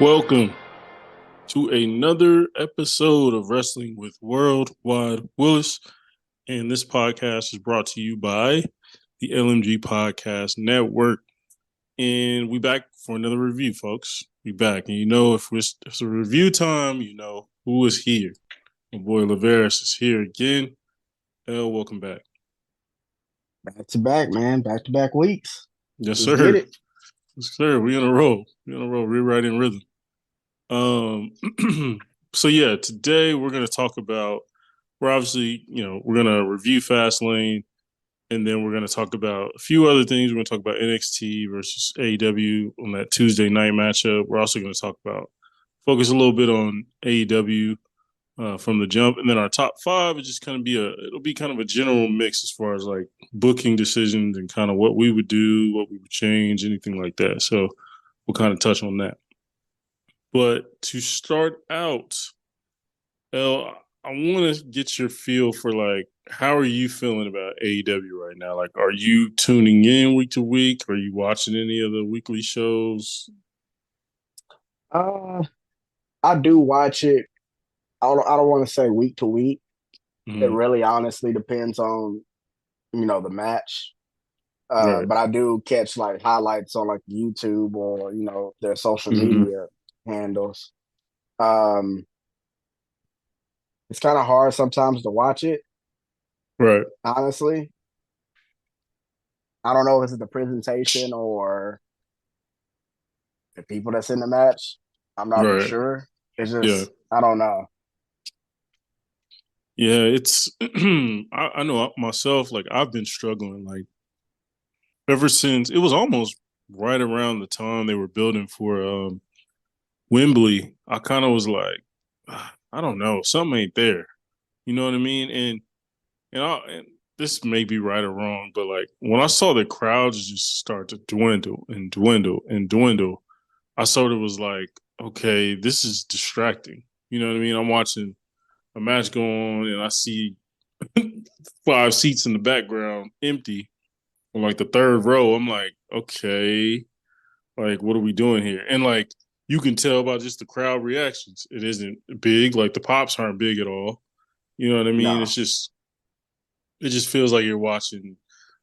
Welcome to another episode of Wrestling with Worldwide Willis. And this podcast is brought to you by the LMG Podcast Network. And we back for another review, folks. We back. And if it's a review time, you know who is here. My boy LaVeris is here again. Welcome back. Back to back, man. Back to back weeks. Yes, Let's get sir. it. Yes, sir. We in a row. Rewriting rhythm. So yeah, today we're gonna talk about. We're obviously, we're gonna review Fastlane, and then we're gonna talk about a few other things. We're gonna talk about NXT versus AEW on that Tuesday night matchup. We're also gonna focus a little bit on AEW from the jump, and then our top five is just kind of it'll be kind of a general mix as far as like booking decisions and kind of what we would do, what we would change, anything like that. So we'll kind of touch on that. But to start out, El, I want to get your feel for like how are you feeling about AEW right now? Like, are you tuning in week to week? Are you watching any of the weekly shows? Uh, I do watch it. I don't want to say week to week. It Mm-hmm. really honestly depends on, the match. Right. But I do catch like highlights on like YouTube or, their social Mm-hmm. media handles. Um, it's kind of hard sometimes to watch it, Right. honestly. I don't know if it's the presentation or the people that's in the match. I'm not for Right. sure. It's Yeah. just I don't know. Yeah. It's I know myself. Like I've been struggling. Like ever since it was almost right around the time they were building for Wembley. I kind of was like, I don't know, something ain't there. You know what I mean? And this may be right or wrong, but like when I saw the crowds just start to dwindle and dwindle and dwindle, I sort of was like, okay, this is distracting. You know what I mean? I'm watching a match go on and I see five seats in the background empty on like the third row. I'm like, okay, like what are we doing here? And like you can tell by just the crowd reactions. It isn't big, like the pops aren't big at all. You know what I mean? No. It just feels like you're watching.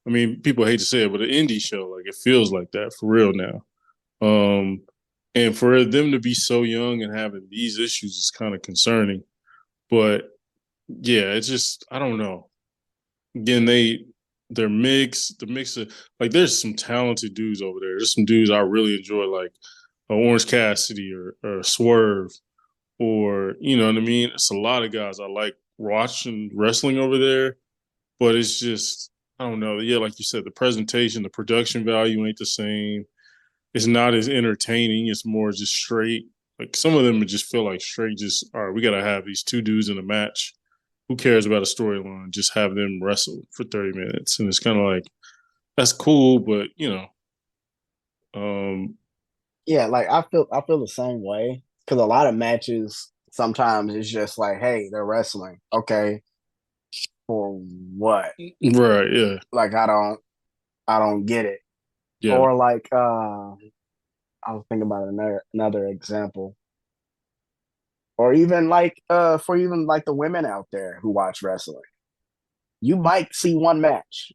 I mean, people hate to say it, but an indie show, like it feels like that for real now. Um, and for them to be so young and having these issues is kind of concerning. But yeah, it's just I don't know. Again, their mix, the mix of like there's some talented dudes over there. There's some dudes I really enjoy, like Orange Cassidy or Swerve, or you know what I mean. It's a lot of guys I like watching wrestling over there, but it's just I don't know. Yeah, like you said, the presentation, the production value ain't the same. It's not as entertaining. It's more just straight. Like some of them just feel like straight. Just all right, we gotta have these two dudes in a match. Who cares about a storyline? Just have them wrestle for 30 minutes, and it's kind of like that's cool, but um, Yeah, like I feel the same way because a lot of matches sometimes it's just like, hey, they're wrestling. Okay, for what? right, yeah, Like I don't get it. yeah, Or like I was thinking about another example. Or even like for even like the women out there who watch wrestling. You might see one match,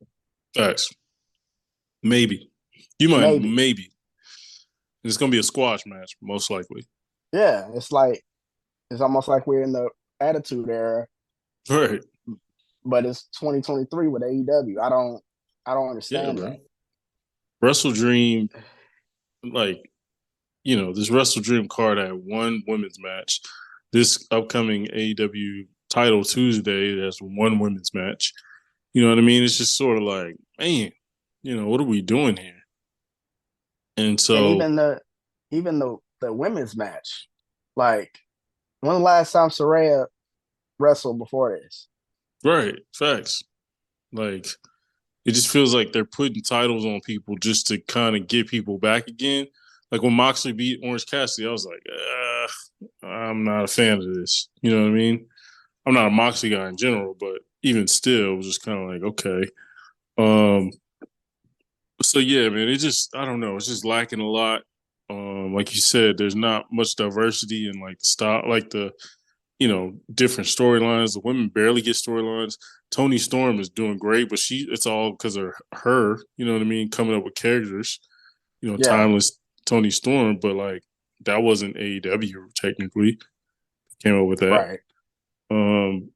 facts. Maybe you might, maybe. maybe it's gonna be a squash match, most likely. Yeah, it's like it's almost like we're in the attitude era, Right. but it's 2023 with AEW. I don't Yeah, understand that. man. Wrestle Dream, like this Wrestle Dream card had one women's match. This upcoming AEW title Tuesday, there's one women's match. You know what I mean? It's just sort of like, man, what are we doing here? And And so, even the women's match, like when the last time Saraya wrestled before this? right, facts. Like, it just feels like they're putting titles on people just to kind of get people back again. Like when Moxley beat Orange Cassidy, I was like, I'm not a fan of this. You know what I mean? I'm not a Moxley guy in general, but even still, it was just kind of like, okay. So yeah, man, it just I don't know, it's just lacking a lot. Like you said, there's not much diversity in like the style, like the different storylines. The women barely get storylines. Tony Storm is doing great, but it's all because of her. You know what I mean? Coming up with characters. Yeah, Timeless Tony Storm, but like that wasn't AEW technically. Came up with that. right. Um,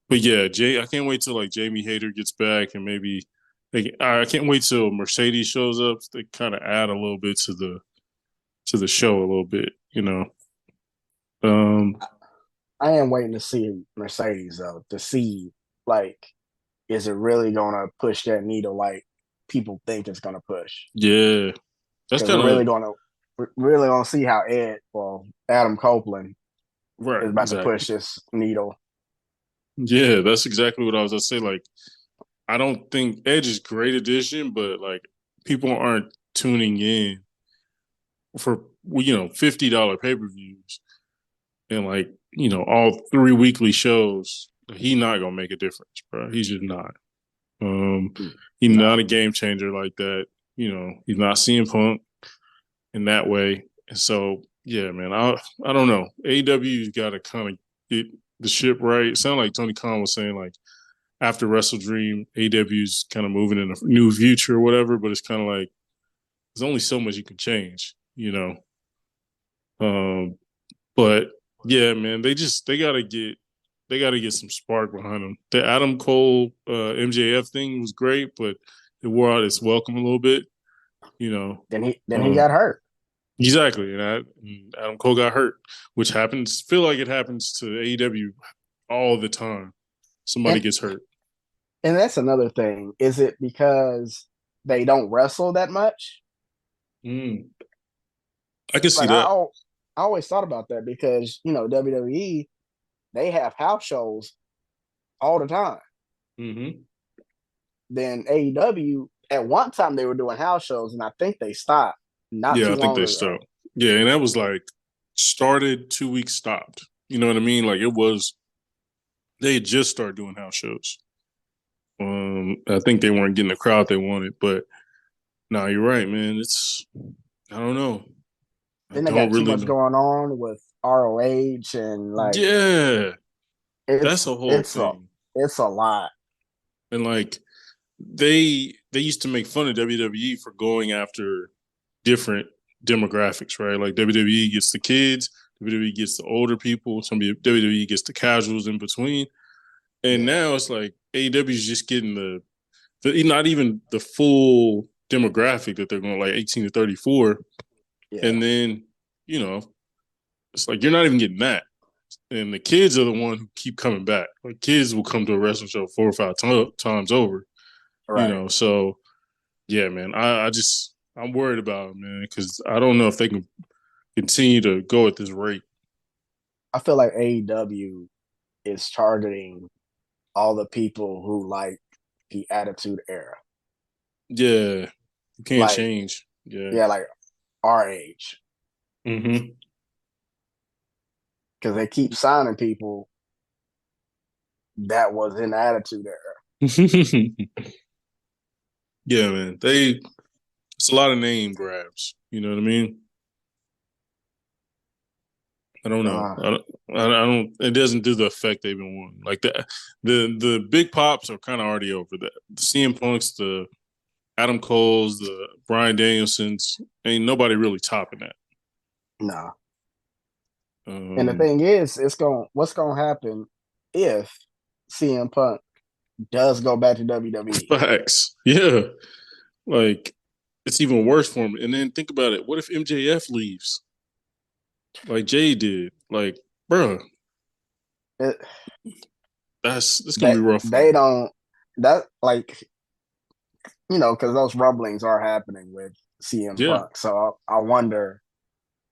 but yeah, I can't wait till like Jamie Hayter gets back and maybe I can't wait till Mercedes shows up. They kind of add a little bit to the show a little bit. Um, I am waiting to see Mercedes though, to see like, is it really gonna push that needle like people think it's gonna push? yeah, that's Because kind of we're really gonna see how Adam Copeland right. is about to Exactly. push this needle. Yeah, that's exactly what I was gonna say. Like, I don't think Edge is great addition, but like people aren't tuning in for $50 pay-per-views and like all 3 weekly shows. He not gonna make a difference, bro. He's just not. Um, he's not No, a game changer like that. He's not CM Punk in that way. And so, yeah, man, I don't know. AEW's got to kind of get the ship right. It sounded like Tony Khan was saying like after Wrestle Dream, AEW's kind of moving in a new future or whatever. But it's kind of like there's only so much you can change. Um, but yeah, man, they gotta get some spark behind them. The Adam Cole MJF thing was great, but it wore out its welcome a little bit. You know, then he um, got hurt. exactly, and Adam Cole got hurt, which happens. Feel like it happens to AEW all the time. Somebody And gets hurt. and that's another thing. Is it because they don't wrestle that much? Mm, I can see Like that. I always thought about that because WWE, they have house shows all the time. Hmm. Then AEW, at one time they were doing house shows, and I think they stopped not Yeah, too I think long they ago. stopped. Yeah, and that was like started 2 weeks stopped. You know what I mean? Like it was they had just started doing house shows. I think they weren't getting the crowd they wanted, but no, you're right, man. I don't know. I Then they don't got too really much know. going on with ROH, and like Yeah, that's it's a whole it's a thing. it's a lot. And like they used to make fun of WWE for going after different demographics, right? Like WWE gets the kids, WWE gets the older people, some WWE gets the casuals in between. And Yeah, now it's like AEW is just getting the not even the full demographic that they're going like 18 to 34. yeah, And then, you know, it's like you're not even getting that. And the kids are the one who keep coming back. Like kids will come to a wrestling show 4 or 5 times over, right. So yeah, man, I'm worried about it, man, because I don't know if they can continue to go at this rate. I feel like AEW is targeting all the people who like the Attitude Era, Yeah, you can't like change. Yeah. yeah, like our age, Hmm. because they keep signing people that was in the Attitude Era. Yeah, man. It's a lot of name grabs. You know what I mean? I don't know. Uh, I don't. It doesn't do the effect they've been wanting. Like the big pops are kind of already over that. The CM Punks, the Adam Cole's, the Brian Danielsons. Ain't nobody really topping that. no. And the Um, thing is, what's gonna happen if CM Punk does go back to WWE? facts. Yeah. Like it's even worse for him. And then think about it. What if MJF leaves? Like Jay did. Like, bruh, It, that's gonna they be rough for they him. don't that like because those rumblings are happening with CM Yeah. Punk. So I wonder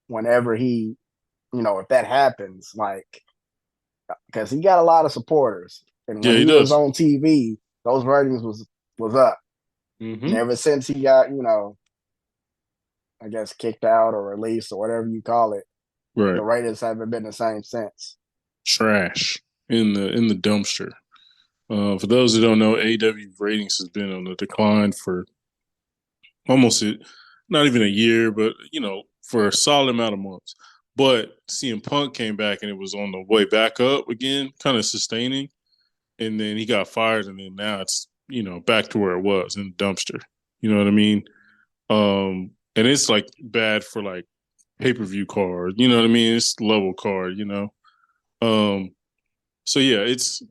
whenever if that happens, like because he got a lot of supporters, and Yeah, when he he was does. on TV, those ratings was up. And Hmm. ever since he got I guess kicked out or released or whatever you call it, the Right. ratings haven't been the same since. Trash in the dumpster. For those who don't know, AEW ratings has been on the decline for almost not even a year, but for a solid amount of months. But CM Punk came back and it was on the way back up again, kind of sustaining. And then he got fired, and then now it's back to where it was in the dumpster. You know what I mean? And it's like bad for like pay-per-view card. You know what I mean? It's level card. So yeah, it's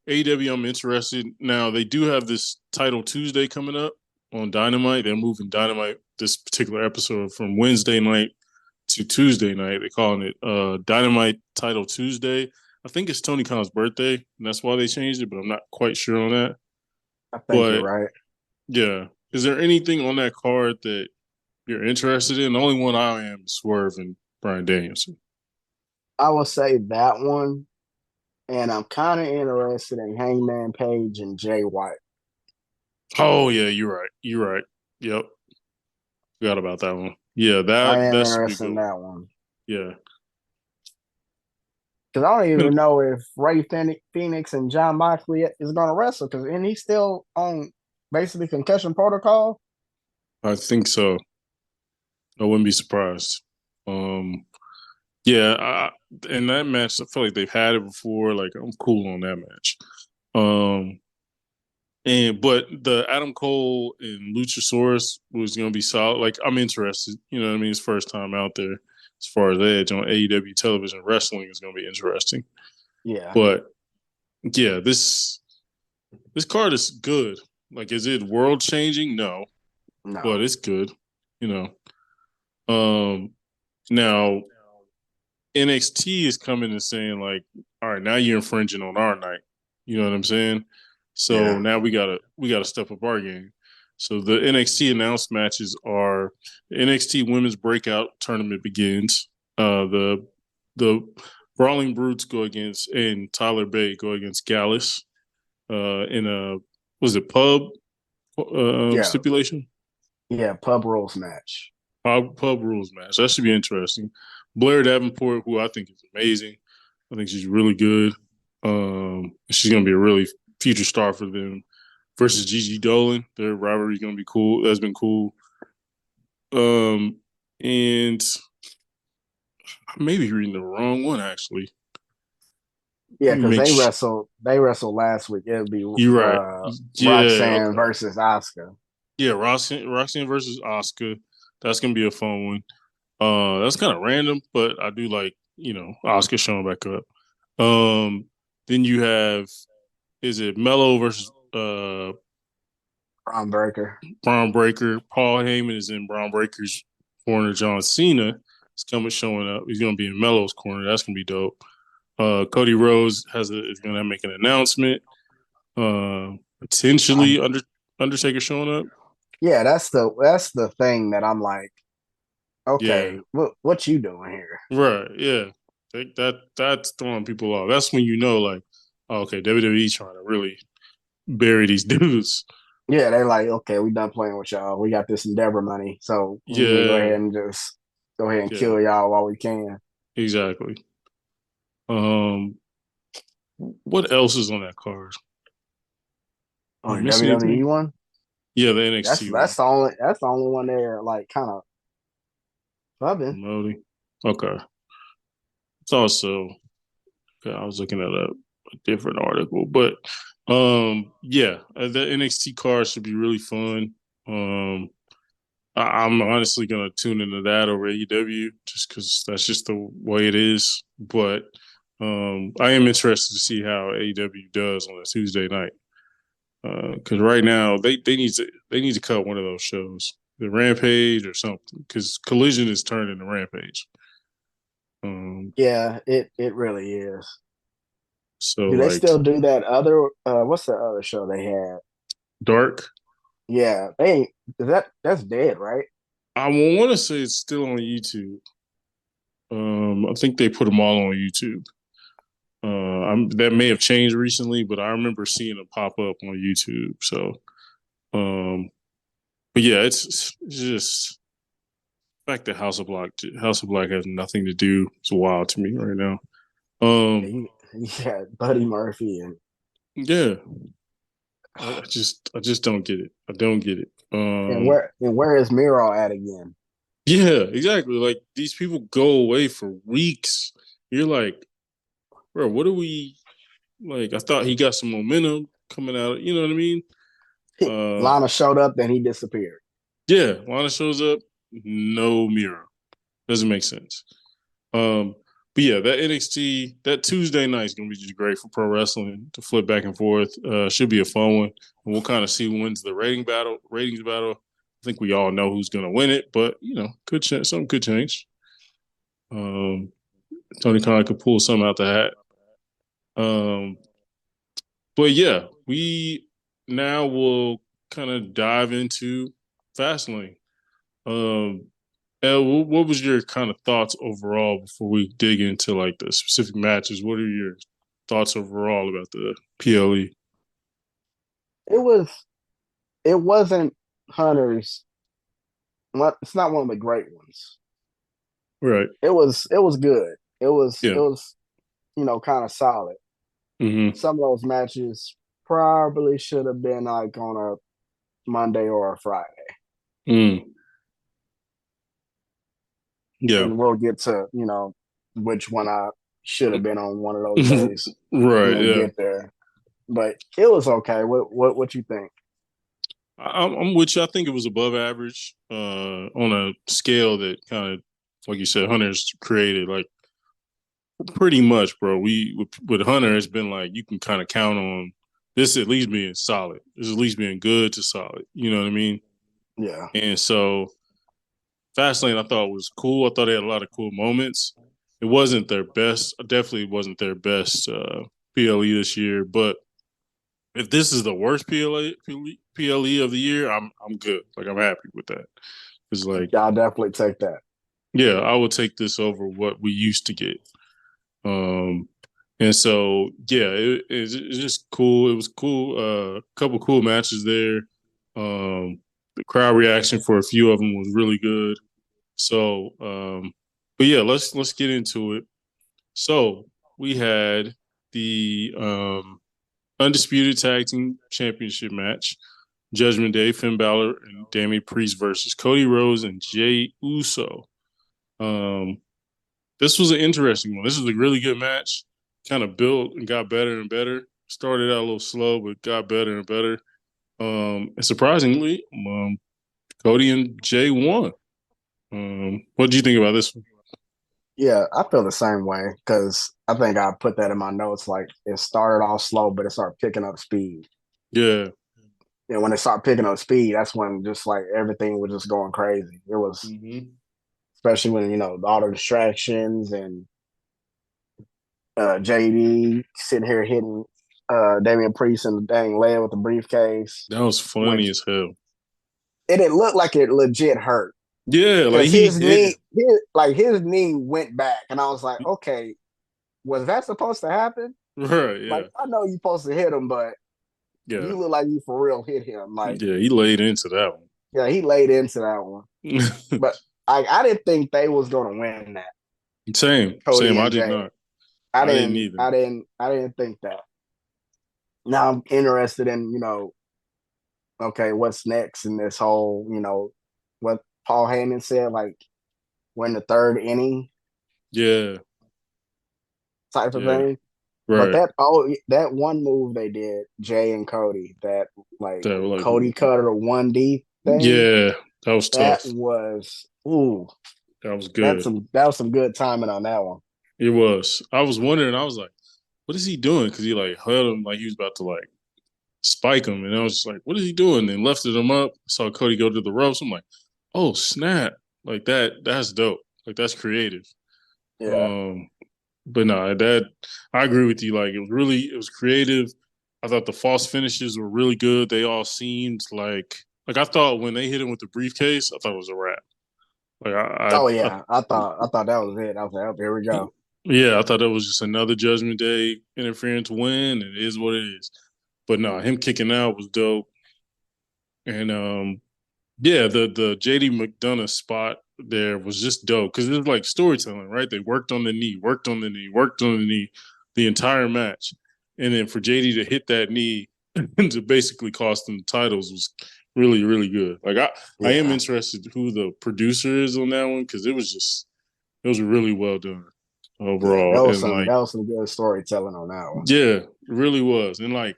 AEW. I'm interested. Now they do have this Title Tuesday coming up on Dynamite. They're moving Dynamite this particular episode from Wednesday night to Tuesday night. They're calling it Dynamite Title Tuesday. I think it's Tony Khan's birthday, and that's why they changed it, but I'm not quite sure on that. I think you're But right. yeah, is there anything on that card that you're interested in? The only one I am is Swerve and Bryan Danielson. I will say that one, and I'm kind of interested in Hangman Page and Jay White. Oh yeah, you're right. You're right. Yep, forgot about that one. Yeah, I am that should be interested in good. that one. Yeah. Because I don't even know if Ray Phoenix and John Moxley is going to wrestle, because and he's still on basically concussion protocol. I think so. I wouldn't be surprised. Yeah, in that match, I feel like they've had it before. Like I'm cool on that match. But the Adam Cole and Luchasaurus was going to be solid. Like I'm interested. You know what I mean? It's first time out there as far as Edge on AEW television. Wrestling is going to be interesting. Yeah. But yeah, this card is good. Like, is it world changing? No, but it's good. Now NXT is coming and saying like, all right, now you're infringing on our night. You know what I'm saying? So now we gotta step up our game. So the NXT announced matches are the NXT Women's Breakout Tournament begins. The Brawling Brutes go against and Tyler Bate go against Gallus in a was it pub stipulation? Yeah, pub rules match. Pub rules match. That should be interesting. Blair Davenport, who I think is amazing. I think she's really good. She's gonna be a really future star for them. Versus Gigi Dolan, their rivalry is gonna be cool. That's been cool. And I may be reading the wrong one actually. Yeah, because they wrestled last week. It'll be You're right. Yeah, Roxanne okay. versus Asuka. Yeah, Roxanne versus Asuka. That's gonna be a fun one. That's kind of random, but I do like Asuka showing back up. Then you have is it Mello versus Braun Breaker. Braun Breaker. Paul Heyman is in Braun Breaker's corner. John Cena is showing up. He's gonna be in Mello's corner. That's gonna be dope. Cody Rhodes is gonna make an announcement. Potentially Undertaker showing up. Yeah, that's the thing that I'm like, okay, Yeah. what you doing here? Right. Yeah. That's throwing people off. That's when like, oh, okay, WWE trying to really bury these dudes. Yeah, they like, okay, we done playing with y'all. We got this Endeavor money, so we need to go ahead and kill y'all while we can. Exactly. What else is on that card? Oh, the WWE one? Yeah, the NXT that's the only one they're like kind of fubbing. Okay. Thought so. Okay, I was looking at a different article, but yeah, the NXT card should be really fun. I'm honestly gonna tune into that over AEW just because that's just the way it is. But I am interested to see how AEW does on a Tuesday night because right now they need to cut one of those shows, the Rampage or something, because Collision is turned into Rampage. Yeah, it really is. So do they still do that other? What's the other show they had? Dark. Yeah, that's dead, right? I want to say it's still on YouTube. I think they put them all on YouTube. That may have changed recently, but I remember seeing it pop up on YouTube. So, but yeah, it's just the fact that House of Black has nothing to do. It's wild to me right now. Yeah, Buddy Murphy and yeah, I just don't get it. I don't get it. where is Miro at again? Yeah, exactly. Like these people go away for weeks. You're like, bro, what are we like? I thought he got some momentum coming out. You know what I mean? Uh, Lana showed up, then he disappeared. yeah, Lana shows up, no Miro. Doesn't make sense. Um, but yeah, that NXT that Tuesday night is gonna be just great for pro wrestling to flip back and forth. Should be a fun one, and we'll kind of see who wins the ratings battle. I think we all know who's gonna win it, but could change. Something could change. Um, Tony Khan could pull something out the hat. Um, but yeah, we now will kind of dive into Fastlane. Um, El, what was your kind of thoughts overall before we dig into like the specific matches? What are your thoughts overall about the PLE? It was it wasn't Hunter's. It's not one of the great ones. Right. It was good. It Yeah. was kind of solid. Mm-hmm. Some of those matches probably should have been like on a Monday or a Friday, Mm. Yeah. and we'll get to which one I should have been on one of those days when Right. we Yeah. get there. But it was okay. What you think? I'm with you. I think it was above average on a scale that kind of, like you said, Hunter's created. Like pretty much, bro. With Hunter, it's been like you can kind of count on this at least being solid. This at least being good to solid. You know what I mean? Yeah, And so Fastlane, I thought was cool. I thought they had a lot of cool moments. It wasn't their best. Definitely wasn't their best PLE this year. But if this is the worst PLE of the year, I'm good. Like I'm happy with that. It's like, yeah, I'll definitely take that. yeah, I would take this over what we used to get. Um, and so yeah, it's just cool. It was cool. A couple cool matches there. The crowd reaction for a few of them was really good. So, but yeah, let's get into it. So we had the undisputed tag team championship match, Judgment Day, Finn Balor and Damian Priest versus Cody Rhodes and Jey Uso. Um, this was an interesting one. This was a really good match. Kind of built and got better and better. Started out a little slow, but got better and better. And surprisingly, Cody and Jay won. What do you think about this one? Yeah, I feel the same way because I think I put that in my notes. Like it started off slow, but it started picking up speed. Yeah. And when it started picking up speed, that's when just like everything was just going crazy. It was Mm-hmm. especially when all the distractions and JD sitting here hitting Damian Priest in the dang leg with the briefcase, That was funny which as hell. it looked like it legit hurt Yeah, like because he his hit him. knee, his knee went back, and I was like, okay, was that supposed to happen? Right, Like yeah. I know you're supposed to hit him, but Yeah. you look like you for real hit him. Like Yeah, he laid into that yeah, he laid into that one, one. but I didn't think they was gonna win that. Same, Cody same. I and did Jay. not. I didn't either. I didn't think that. Now I'm interested in, okay, what's next in this whole, what Paul Heyman said, like we're in the third inning Yeah, type of yeah. thing. But Right. that one move they did, Jay and Cody, that like That was Cody like, cut a 1D thing, yeah, that was that tough. was ooh, That was good. that was some good timing on that one. It was. I was wondering. I was like, what is he doing? Because he like held him like he was about to like spike him, and I was just like, what is he doing? And lifted him up. Saw Cody go to the ropes. I'm like, oh snap! Like that. That's dope. Like that's creative. Yeah. Um, but no, that I agree with you. Like it was creative. I thought the false finishes were really good. They all seemed like I thought when they hit him with the briefcase, I thought it was a wrap. Like Oh yeah. I thought that was it. I was like, oh, here we go. yeah, I thought that was just another Judgment Day interference win. And it is what it is. But no, him kicking out was dope. And yeah, the JD McDonough spot there was just dope because it was like storytelling, right? They worked on the knee, worked on the knee, worked on the knee the entire match. And then for JD to hit that knee and to basically cost them the titles Really, really good. Like I am Yeah, interested who the producer is on that one because it was really well done yeah, overall, and like that was some good storytelling on that one. yeah, it really was. And like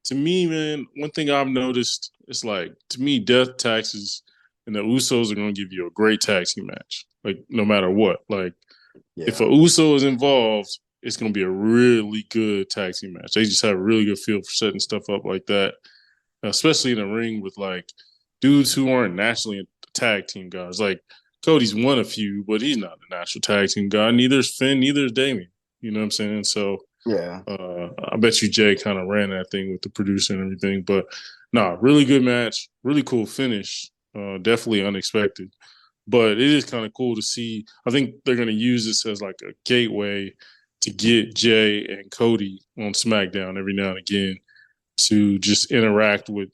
to me, man, one thing I've noticed is like to me, Death Taxes and the Usos are going to give you a great tag team match, like no matter what. Like if a Yeah, Uso is involved, it's going to be a really good tag team match. They just have a really good feel for setting stuff up like that, especially in the ring with like dudes who aren't naturally tag team guys. Like Cody's won a few, but he's not a natural tag team guy. Neither is Finn, neither is Damien. You know what I'm saying? So yeah. I bet you Jay kind of ran that thing with the producer and everything. But nah, really good match, really cool finish. Definitely unexpected. But it is kind of cool to see. I think they're going to use this as like a gateway to get Jay and Cody on SmackDown every now and again to just interact with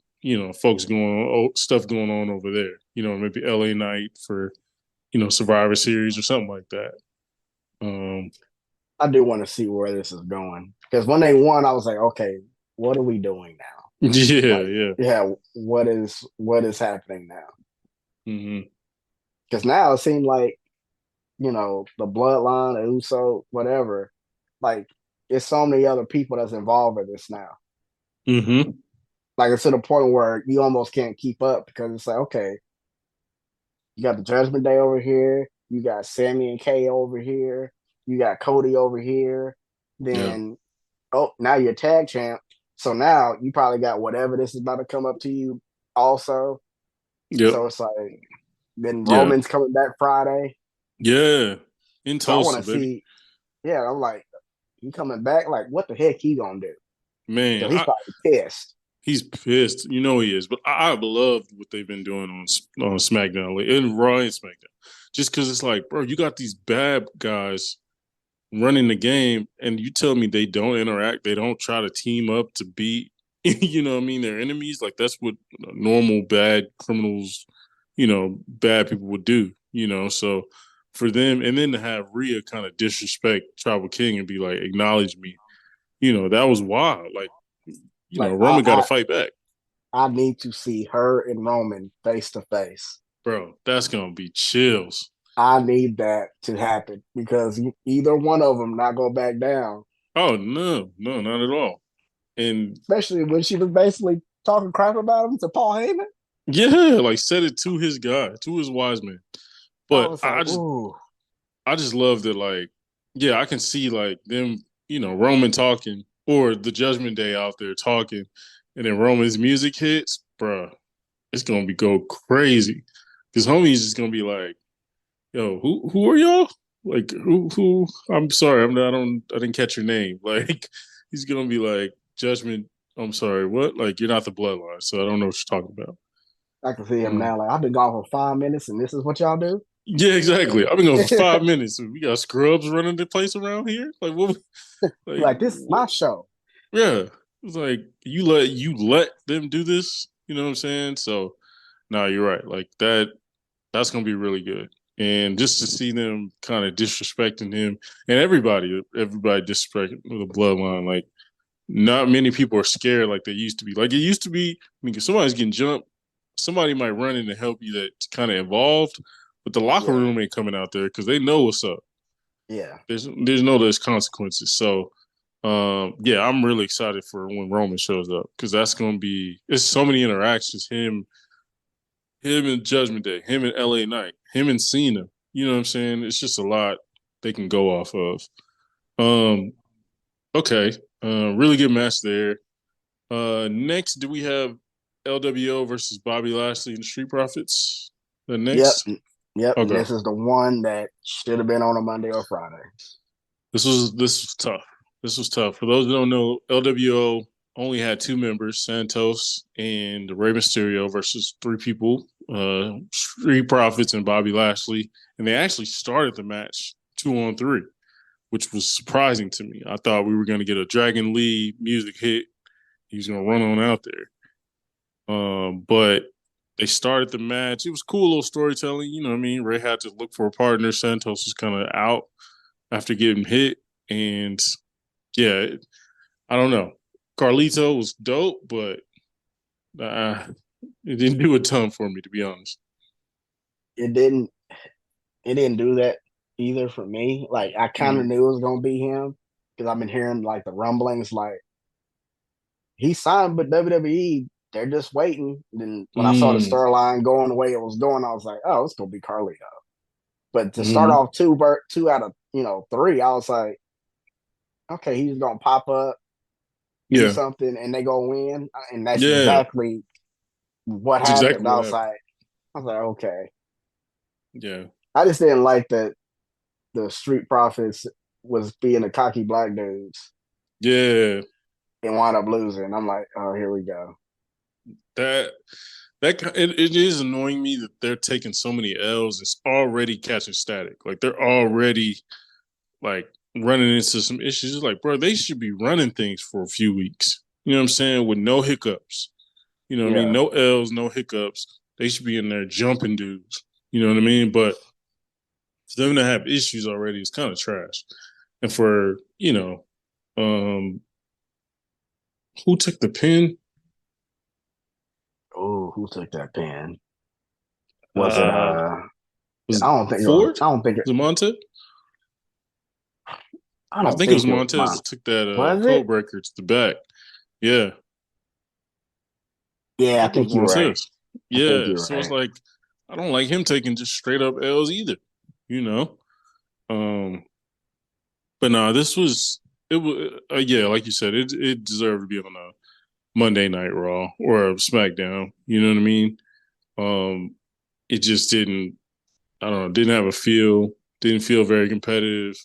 folks going on, stuff going on over there. Maybe LA Night for Survivor Series or something like that. Um, I do want to see where this is going because when they won, I was like, okay, what are we doing now? yeah, Like, yeah. yeah, what is happening now? Hmm. Because now it seemed like the bloodline, the Uso, whatever. Like, it's so many other people that's involved in this now. Hmm. Like, it's to the point where you almost can't keep up because it's like, okay, you got the Judgment Day over here, you got Sammy and Kay over here, you got Cody over here. Yeah. Then, oh, now you're tag champ. So now you probably got whatever this is about to come up to you also. Yep. So it's like, then Yeah. Roman's coming back Friday. Yeah. In So I want Tulsa, to baby. see, yeah, I'm like, he coming back? Like, what the heck he gonna do? Man, Because he's probably pissed. he's pissed. You know he is. But I've loved what they've been doing on SmackDown and Raw and SmackDown. Just because it's like, bro, you got these bad guys running the game, and you tell me they don't interact, they don't try to team up to beat, what I mean, their enemies. Like that's what normal bad criminals, bad people would do. So for them, and then to have Rhea kind of disrespect Tribal King and be like, acknowledge me, that was wild. Like, Like, Roman got to fight back, I need to see her and Roman face to face. bro. That's gonna be chills. I need that to happen because either one of them not go back down. Oh no, no, not at all. And Especially when she was basically talking crap about him to Paul Heyman. yeah, like said it to his guy, to his wise man. I But was like, ooh, I just love that, like, yeah, I can see like them, Roman talking or the Judgment Day out there talking, and then Roman's music hits, bruh, it's gonna be go crazy. Cause homie's just gonna be like, yo, who are y'all? Like who I'm sorry, I didn't catch your name. Like he's gonna be like, Judgment, I'm sorry, what? Like you're not the bloodline, so I don't know what you're talking about. I can see him Um, now. Like, I've been gone for 5 minutes and this is what y'all do. yeah, exactly. I've been going for 5 minutes. We got scrubs running the place around here. Like what? Like Like, this is my show. yeah, it's like you let them do this. You know what I'm saying? So no, you're right. Like that's gonna be really good. And just to see them kind of disrespecting him and everybody disrespecting the bloodline. Like not many people are scared like they used to be. Like it used to be. I mean, if somebody's getting jumped, somebody might run in to help you that's kind of involved, but the locker Yeah, room ain't coming out there because they know what's up. yeah. There's consequences. So yeah, I'm really excited for when Roman shows up because that's gonna be it's so many interactions. Him and Judgment Day, him and LA Knight, him and Cena. You know what I'm saying? It's just a lot they can go off of. Um, okay. Really good match there. Next, do we have LWO versus Bobby Lashley and the Street Profits? The Yep. next? Yep. And Okay. this is the one that should have been on a Monday or Friday. This was tough. This was tough. For those that don't know, LWO only had two members, Santos and Rey Mysterio versus three people, Street Profits and Bobby Lashley. And they actually started the match 2-on-3, which was surprising to me. I thought we were going to get a Dragon Lee music hit. He's going to run on out there. But they started the match. It was cool little storytelling. You know what I mean? Ray had to look for a partner. Santos was kind of out after getting hit. And yeah, I don't know. Carlito was dope, but It didn't do a ton for me, to be honest. It didn't. It didn't do that either for me. Like I kind of Mm. knew it was gonna be him because I've been hearing like the rumblings. Like he signed with WWE. They're just waiting. Then when I saw the Mm. storyline going the way it was going, I was like, oh, it's gonna be Carlito. But to start Mm. off two out of three, I was like, okay, he's gonna pop up, do Yeah. something, and they go win. And that's Yeah. exactly what That's happened. exactly I what was happened. like, okay. Yeah. I just didn't like that the Street Profits was being the cocky black dudes Yeah. and wound up losing. I'm like, oh, here we go. That it is annoying me that they're taking so many L's. It's already catching static. Like they're already like running into some issues. It's like, bro, they should be running things for a few weeks. You know what I'm saying? With no hiccups. You know what I mean? Yeah. No L's, no hiccups. They should be in there jumping dudes. You know what I mean? But for them to have issues already is kind of trash. And for, um, who took the pin? Oh, who took that pin? Was it Uh was I it don't think it was Ford? I don't think it Was it Montez? I I don't think it think was it was Montez mine. that took that Was code it? breaker to the back. Yeah. I Yeah, I think it was think you're right. Montez. I think Yeah. you're So it's right. like I don't like him taking just straight up L's either. You know? Um but no, this was it was yeah, like you said, it deserved to be on a Monday Night Raw or a SmackDown. You know what I mean? Um, it just didn't. I don't know. Didn't have a feel. Didn't feel very competitive.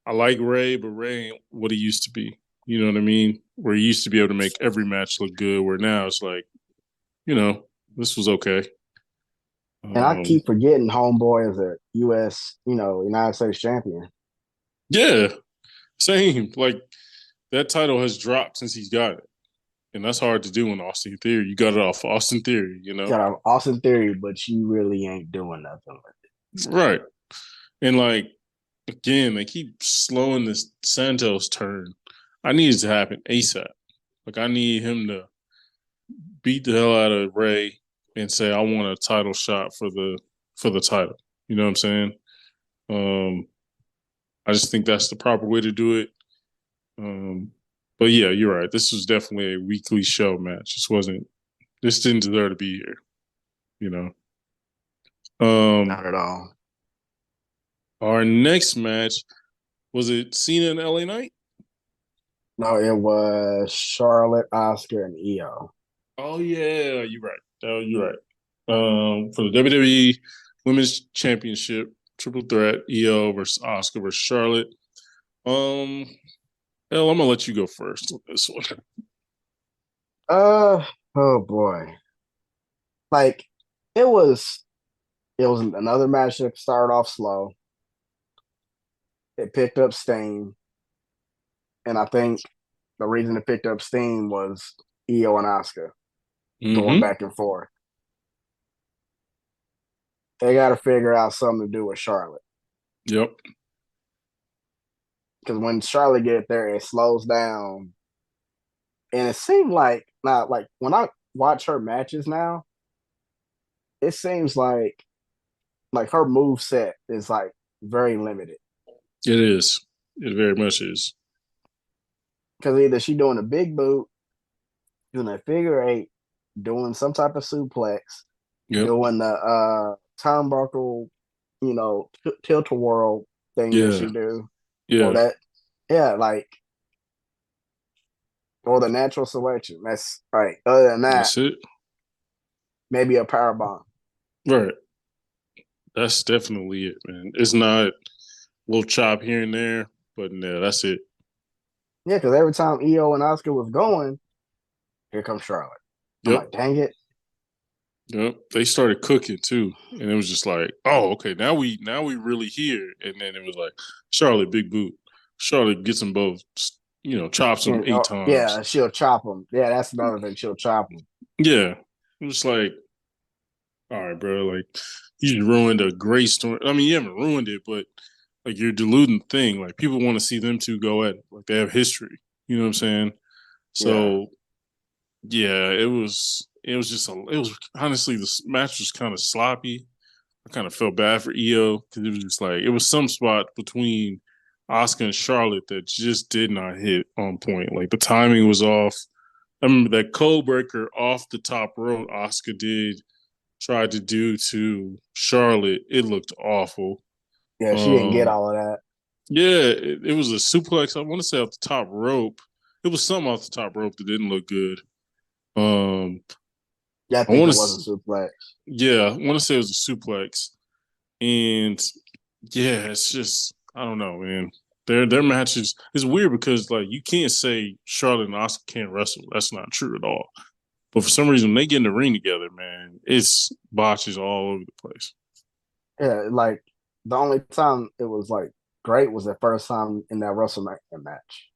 I like Ray, but Ray ain't what he used to be. You know what I mean? Where he used to be able to make every match look good. Where now it's like, this was okay. And I Um, keep forgetting homeboy is a US, United States champion. yeah, same. Like that title has dropped since he's got it, and that's hard to do in Austin Theory. You got it off Austin Theory, Got an awesome theory, but you really ain't doing nothing with it. right? And like again, they keep slowing this Santos turn. I need it to happen ASAP. Like I need him to beat the hell out of Ray and say I want a title shot for the title. You know what I'm saying? Um, I just think that's the proper way to do it. Um, but yeah, you're right. This was definitely a weekly show match. This wasn't. This didn't deserve to be here. You know. Um, Not at all. our next match was it Cena and LA Knight? No, it was Charlotte, Oscar, and Io. Oh yeah, you're right. Oh, you're right. For the WWE Women's Championship Triple Threat, Io versus Oscar versus Charlotte. Um, Hell, I'm gonna let you go first on this one. Uh oh boy. Like it was it was another match that started off slow. It picked up steam. And I think the reason it picked up steam was Io and Oscar going Mm-hmm. back and forth. They got to figure out something to do with Charlotte Yep. because when Charlotte get there, it slows down, and it seemed like now, like when I watch her matches now, it seems like her move set is like very limited It is. It very much is. because either she doing a big boot, doing a figure eight, doing some type of suplex, Yep. doing the turnbuckle, tilt a whirl thing that Yeah. she do, or Yeah. that, yeah, like, or the natural selection. That's right. Other than that, That's it. maybe a power bomb. Right. That's definitely it, man. It's not a little chop here and there, but no, that's it. Yeah, because every time Io and Oscar was going, here comes Charlotte. I'm Yep. like, dang it. Yep. They started cooking too. And it was just like, oh, okay, now we really here. And then it was like, Charlotte, big boot. Charlotte gets them both, chops them And 8 times. yeah, she'll chop them. Yeah, that's another thing. She'll chop them. Yeah. It was like, all right, bro, like you just ruined a great story. I mean, you haven't ruined it, but like you're diluting the thing. Like people want to see them two go at it. Like they have history. You know what I'm saying? Yeah. So yeah, it was. it was just it was honestly the match was kind of sloppy. I kind of felt bad for Io because it was just like it was some spot between Oscar and Charlotte that just did not hit on point. Like the timing was off. I remember that code breaker off the top rope Oscar tried to do to Charlotte. It looked awful. Yeah, she didn't get Um, all of that. yeah, it was a suplex. I want to say off the top rope. It was something off the top rope that didn't look good. Um, Yeah, I I think want it was to, a suplex. yeah, I want to say it was a suplex, and yeah, it's just I don't know, man. Their matches is weird because like you can't say Charlotte and Oscar can't wrestle. That's not true at all. But for some reason, when they get in the ring together, man, it's botches all over the place. Yeah, like the only time it was like great was the first time in that WrestleMania match.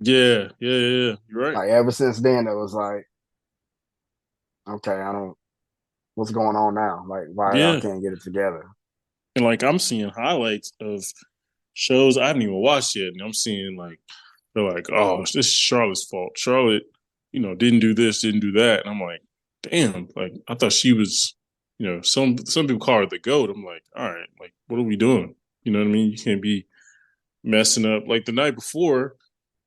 Yeah, yeah, yeah, yeah. You're right. Like ever since then, it was like, okay, I don't. What's going on now? Like, why y'all Yeah, can't get it together? and like I'm seeing highlights of shows I haven't even watched yet, and I'm seeing like they're like, oh, this is Charlotte's fault. Charlotte, didn't do this, didn't do that, and I'm like, damn, like I thought she was, some people call her the goat. I'm like, all right, like what are we doing? You know what I mean? You can't be messing up. Like the night before,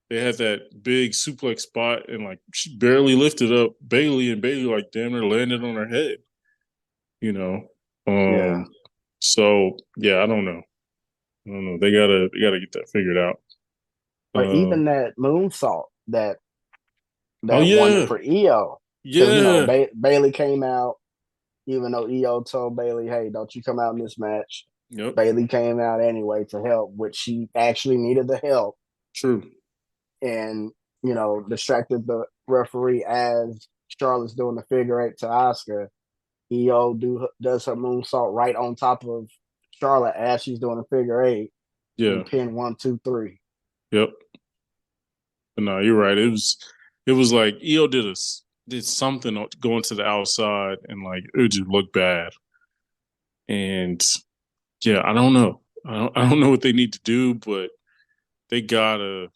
they had that big suplex spot, and like she barely lifted up Bailey, and Bailey like damn near landed on her head. You know, Yeah, um, so yeah, I don't know. I don't know. They gotta get that figured out. or Um, even that moonsault oh that won it yeah, for EO, because yeah, Bailey came out, even though EO told Bailey, "Hey, don't you come out in this match." yep, Bailey came out anyway to help, which she actually needed the help, true, and distracted the referee as Charlotte's doing the figure eight to Oscar. EO does her moonsault right on top of Charlotte as she's doing a figure eight yeah, and pin 1, 2, 3. yep. But no, you're right. It was like EO did something going to the outside, and like it just looked bad. And yeah, I don't know. I don't know what they need to do, but they gotta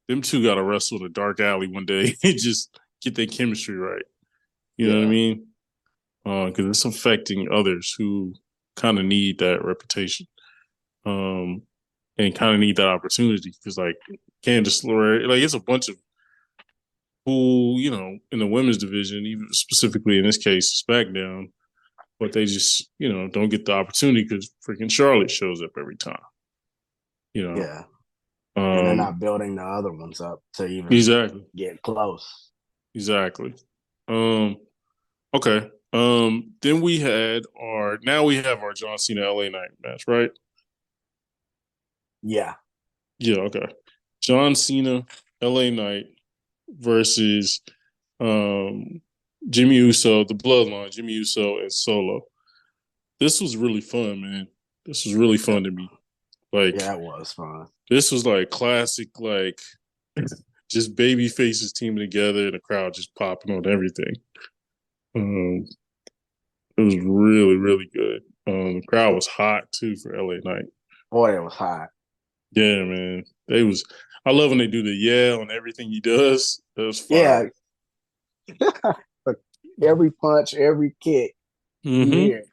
them two gotta wrestle in a dark alley one day and just get their chemistry right. You know what I Yeah, mean? Because it's affecting others who kind of need that reputation, um, and kind of need that opportunity. Because like Candice LeRae, like it's a bunch of who in the women's division, even specifically in this case SmackDown, but they just don't get the opportunity because freaking Charlotte shows up every time. You know, yeah, and they're um, not building the other ones up to even exactly, get close. exactly. Um, okay. Then we have our John Cena LA Knight match, right? Yeah, Yeah, okay. John Cena LA Knight versus um Jimmy Uso, the Bloodline, Jimmy Uso and Solo. This was really fun, man. This was really yeah, fun to me. Like yeah, it was fun. this was like classic, like just baby faces teaming together and the crowd just popping on everything. Um, it was really, really good. The crowd was hot too for LA Knight. Boy, it was hot. Yeah, man. They was. I love when they do the yeah on everything he does. That was Yeah, fire. every punch, every kick you Mm-hmm. hear,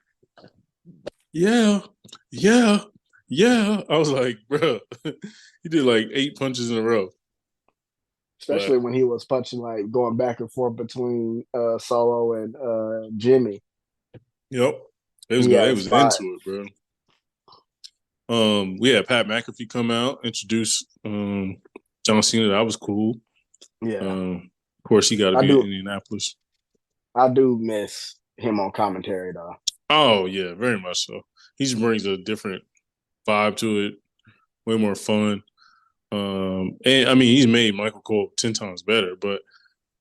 Yeah, yeah, yeah. I was like, bro, he did like 8 punches in a row. especially But when he was punching like going back and forth between Solo and Jimmy. yep, it was He good. had They a was spot. into it, bro. We had Pat McAfee come out, introduce John Cena. That was cool. Yeah, Of course, he got to I be in do. Indianapolis. I do miss him on commentary though. Oh yeah, very much so. He just brings a different vibe to it, way more fun. And I mean, he's made Michael Cole 10 times better, but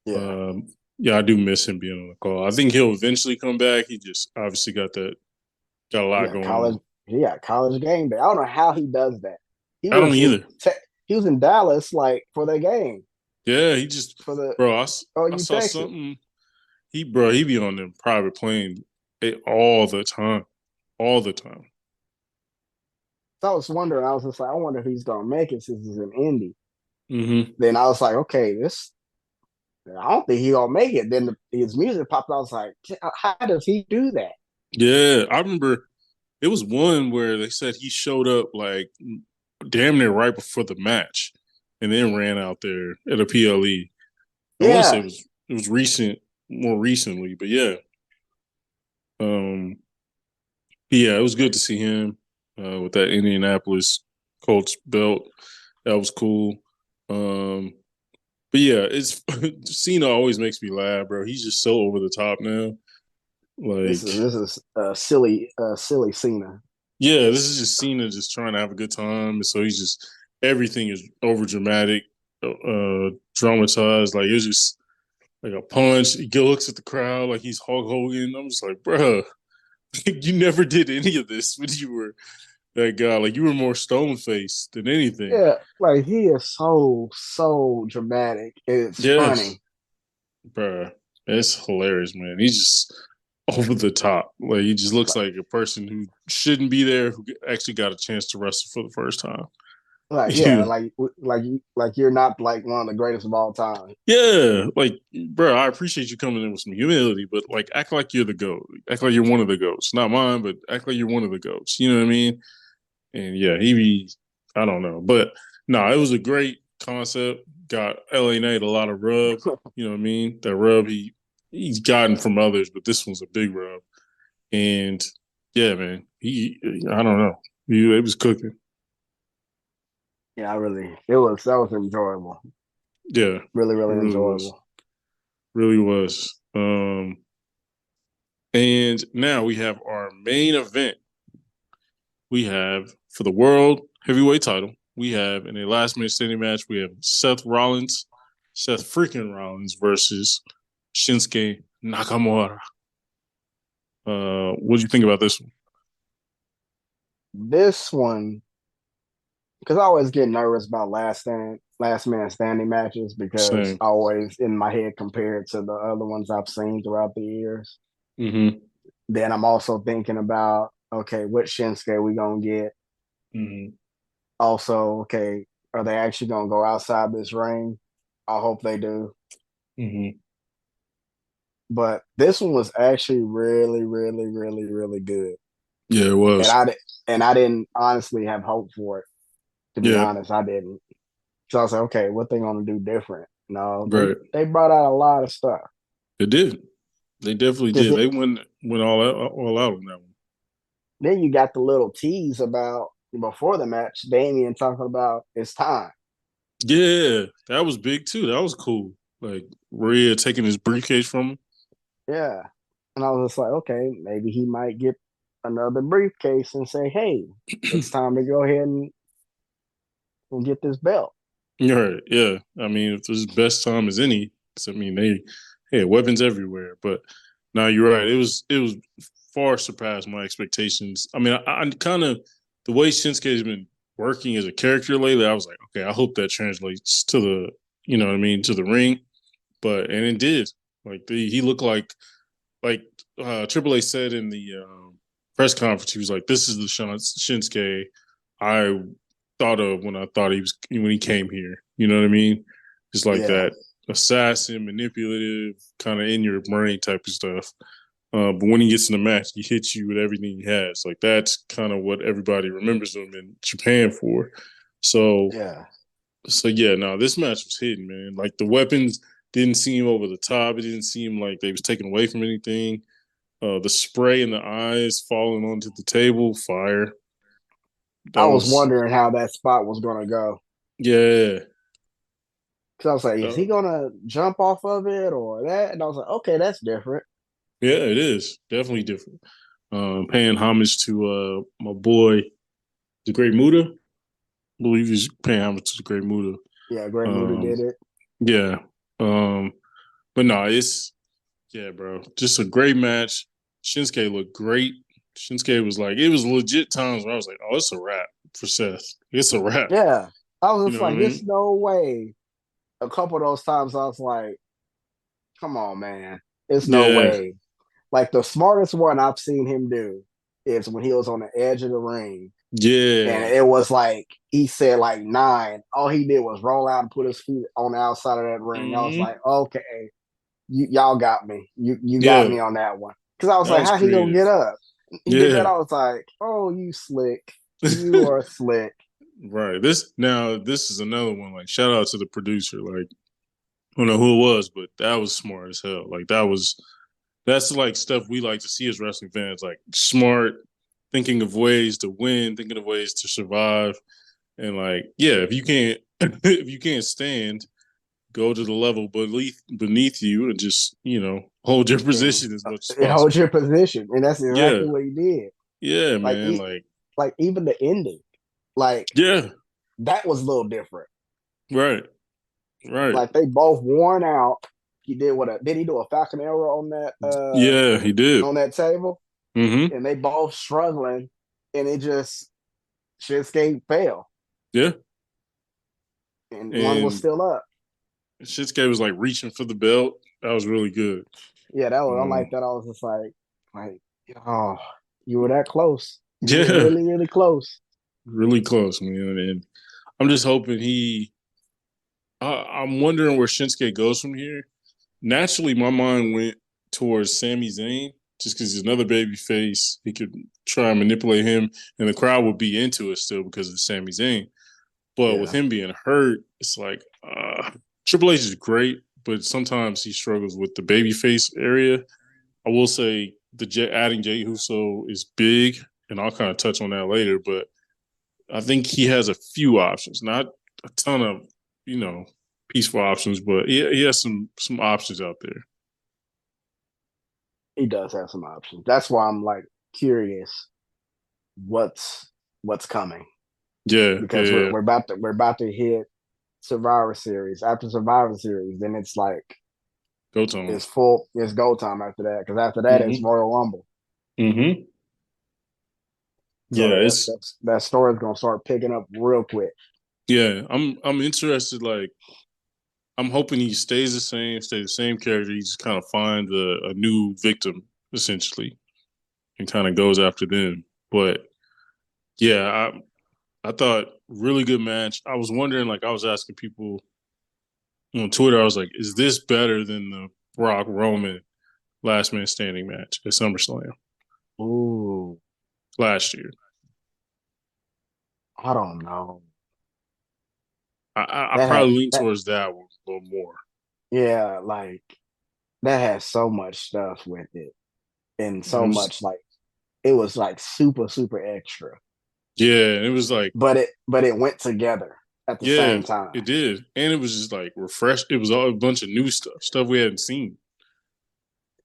Yeah, um, yeah, I do miss him being on the call. I think he'll eventually come back. He just obviously got a lot yeah, going college. on. Yeah, college game day. I don't know how he does that. He I don't was in either. he was in Dallas like for the game Yeah, he just for the bro. I OU saw Texas. something. He be on them private plane all the time, all the time. So I was wondering. I was just like, I wonder if he's gonna make it since he's in Indy. Mm-hmm. Then I was like, okay, this. I don't think he gonna make it. Then his music popped out. I was like, how does he do that? Yeah, I remember it was one where they said he showed up like damn near right before the match, and then ran out there at a PLE. I want to say Yeah, it was recent, more recently, but yeah, um, yeah, it was good to see him with that Indianapolis Colts belt. That was cool. Um, but yeah, it's Cena always makes me laugh, bro. He's just so over the top now. Like, this is silly Cena. yeah, this is just Cena just trying to have a good time. And so he's just everything is over dramatic, dramatized. Like it's just like a punch. He looks at the crowd like he's Hulk Hogan. I'm just like, bro, you never did any of this when you were that guy. Like you were more stone faced than anything. Yeah, like he is so dramatic. It's Yes, funny. bro, it's hilarious, man. He's just over the top. Like he just looks Like, like a person who shouldn't be there, who actually got a chance to wrestle for the first time. yeah, Yeah, like you're not like one of the greatest of all time. yeah. Like, bro, I appreciate you coming in with some humility, but like, act like you're the goat. Act like you're one of the goats. Not mine, but act like you're one of the goats. You know what I mean? And yeah, he be, I don't know, but no, it was a great concept. Got LA Knight a lot of rub. You know what I mean? That rub he's gotten from others, but this one's a big rub. And yeah, man, I don't know, it was cooking. Yeah, I really it was that was enjoyable. Yeah, it Really really was, enjoyable. really was. And now we have our main event. We have for the world heavyweight title. We have in a last minute standing match. We have Seth freaking Rollins versus Shinsuke Nakamura. What do you think about this one? This one, because I always get nervous about last man standing matches because Same. I always in my head compared to the other ones I've seen throughout the years. Mm-hmm. Then I'm also thinking about, okay, what Shinsuke we gonna get? Mm-hmm. Also, okay, are they actually gonna go outside this ring? I hope they do. Mm-hmm. But this one was actually really good. Yeah, it And was. I didn't honestly have hope for it. To be Yeah, honest, I didn't. So I was like, okay, what they gonna do different? No, right. they brought out a lot of stuff. They did. They definitely Because did. They went all out on that one. then you got the little tease about before the match, Damien talking about it's time. Yeah, that was big too. That was cool. Like Rhea taking his briefcase from him. Yeah. And I was just like, okay, maybe he might get another briefcase and say, hey, it's time to go ahead and get this belt. You're right. Yeah. I mean, if this best time as any, 'cause, I mean, they had weapons everywhere. But now you're right. It was far surpassed my expectations. I mean, I kind of the way Shinsuke has been working as a character lately. I was like, okay, I hope that translates to the, you know what I mean, to the ring. But and it did. Like he looked like Triple H said in the press conference. He was like, "This is the Shinsuke I thought of when I thought he was when he came here." You know what I mean? Just like Yeah. that assassin, manipulative, kind of in your brain type of stuff. But when he gets in the match, he hits you with everything he has. Like that's kind of what everybody remembers him in Japan for. So, Yeah. so yeah, no, this match was hidden, man. Like the weapons didn't seem over the top. It didn't seem like they was taken away from anything. The spray in the eyes falling onto the table, fire. I That was was wondering how that spot was gonna go. yeah, Cause I was like, is uh, he gonna jump off of it or that? And I was like, okay, that's different. yeah. It is definitely different. Paying homage to my boy, the Great Muda. I believe he's paying homage to the Great Muda. Yeah, Great Muta Um, did it. yeah, um, but no, it's yeah, bro. Just a great match. Shinsuke looked great. Shinsuke was like, it was legit times where I was like, oh, it's a wrap for Seth. It's a wrap. Yeah. I was You just know what I like, there's mean? no way. A couple of those times I was like, come on, man. It's no Yeah. way. Like the smartest one I've seen him do. is when he was on the edge of the ring. And Yeah. it was like he said like 9. All he did was roll out and put his feet on the outside of that ring. I was Hmm. like, okay, y'all got me. You got Yeah. me on that one. Because I was That like, was how he gonna creative. get up? He did that. Yeah. I was like, oh, you slick. You are slick. Right. This is another one. Like, shout out to the producer. Like, I don't know who it was, but that was smart as hell. Like, that's like stuff we like to see as wrestling fans. Like, smart, thinking of ways to win, thinking of ways to survive, and like, yeah, if you can't if you can't stand, go to the level beneath you and just hold your And position as much as it holds possible. your position. And that's Yeah. exactly what he did. Yeah, Like man. like even the ending, like Yeah. that was a little different. Right. Right. Like they both worn out. He did what? Did he do a Falcon Arrow Yeah, he did. on that table? Mm-hmm. And they both struggling, and it just Shinsuke fell, Yeah. and one was And still up. Shinsuke was like reaching for the belt. That was really good. Yeah, that was I Um, like that. I was just like, oh, you were that close. You were yeah, really, really close. really close, man. And I'm just hoping I'm wondering where Shinsuke goes from here. Naturally, my mind went towards Sami Zayn just because he's another baby face. He could try and manipulate him, and the crowd would be into it still because of Sami Zayn. But with Yeah, him being hurt, it's like Triple H is great, but sometimes he struggles with the babyface area. I will say adding Jey Uso is big, and I'll kind of touch on that later. But I think he has a few options, not a ton of you know peaceful options, but he has some options out there. he does have some options. That's why I'm like curious what's what's coming Yeah, because yeah, we're about to hit Survivor Series. After Survivor Series, then it's like go to him. it's full. It's go time after that because after that it's Mm-hmm. Royal Rumble. Mm-hmm. So Yeah, it's that story's gonna start picking up real quick. yeah. I'm interested. Like I'm hoping he stays the same character. He just kind of finds a new victim essentially and kind of goes after them. But yeah, I thought really good match. I was wondering, like I was asking people on Twitter, I was like, is this better than the Brock Roman last man standing match at SummerSlam Ooh, last year? I don't know. I That had probably lean that towards that one a little more. yeah, like that has so much stuff with it, and And it so was much like it was like super super extra, yeah, and it was like but it went together at the yeah, same time. it did, and it was just like refreshed. It was all a bunch of new stuff we hadn't seen.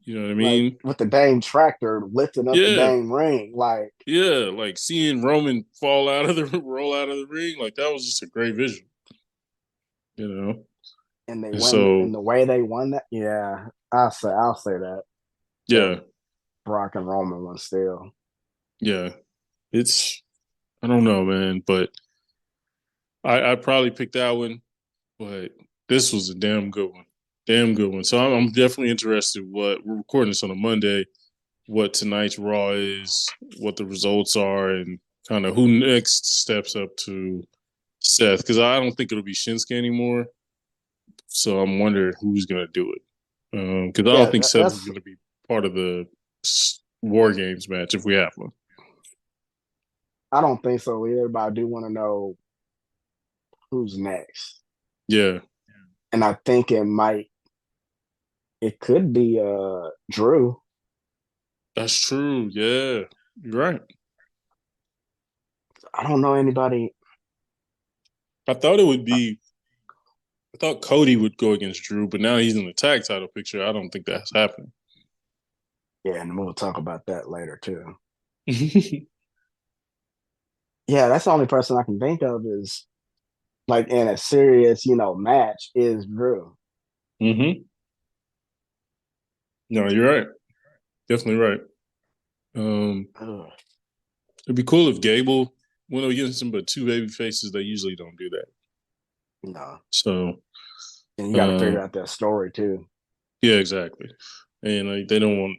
You know what I Like mean? with the dang tractor lifting up the Yeah, dang ring, like yeah, like seeing Roman fall out of the roll out of the ring, like that was just a great vision. You know, and they and won so and the way they won that. Yeah, I'll say that that yeah, Brock and Roman one still. yeah, it's I don't know, man, but I probably picked that one, but this was a damn good one, damn good one. So I'm definitely interested. What we're recording this on a Monday, what tonight's Raw is, what the results are, and kind of who next steps up to Seth, because I don't think it'll be Shinsuke anymore. So I'm wondering who's gonna do it. Because I don't Yeah, think Seth is that's. going to be part of the War Games match if we have one. I don't think so either, but I do want to know who's next, Yeah, and I think it could be Drew. that's true. Yeah, you're right. I don't know anybody. I thought it would be. I thought Cody would go against Drew, but now he's in the tag title picture. I don't think that's happening. Yeah, and we'll talk about that later too. Yeah, that's the only person I can think of is like in a serious, match is Drew. hmm No, you're right. Definitely right. Um, Ugh, it'd be cool if Gable went against him, but two baby faces they usually don't do that. no, So and you got to uh, figure out that story too. yeah, exactly. And like they don't want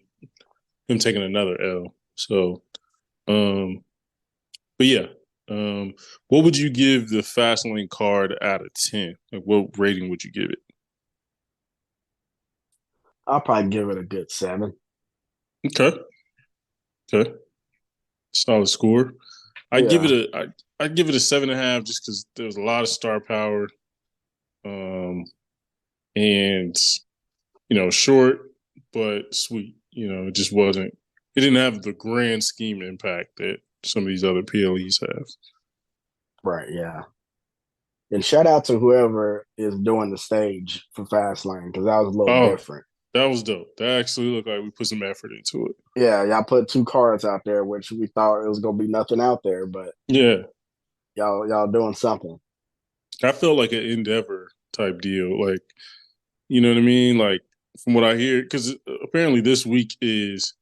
him taking another L. So Um, but yeah, what would you give the Fastlane card out of 10? Like, what rating would you give it? I'll probably give it a good 7. Okay, okay, solid score. I'd give it Yeah, a I'd give it a 7.5 just because there was a lot of star power, um, and short but sweet. It just wasn't. It didn't have the grand scheme impact that some of these other PLEs have. right. Yeah. And shout out to whoever is doing the stage for Fastlane because that was a little Oh, different. that was dope. That actually looked like we put some effort into it. Yeah, y'all put 2 cards out there, which we thought it was gonna be nothing out there, but Yeah, y'all doing something. I felt like an Endeavor type deal. Like, you know what I mean? Like, from what I hear, because apparently this week is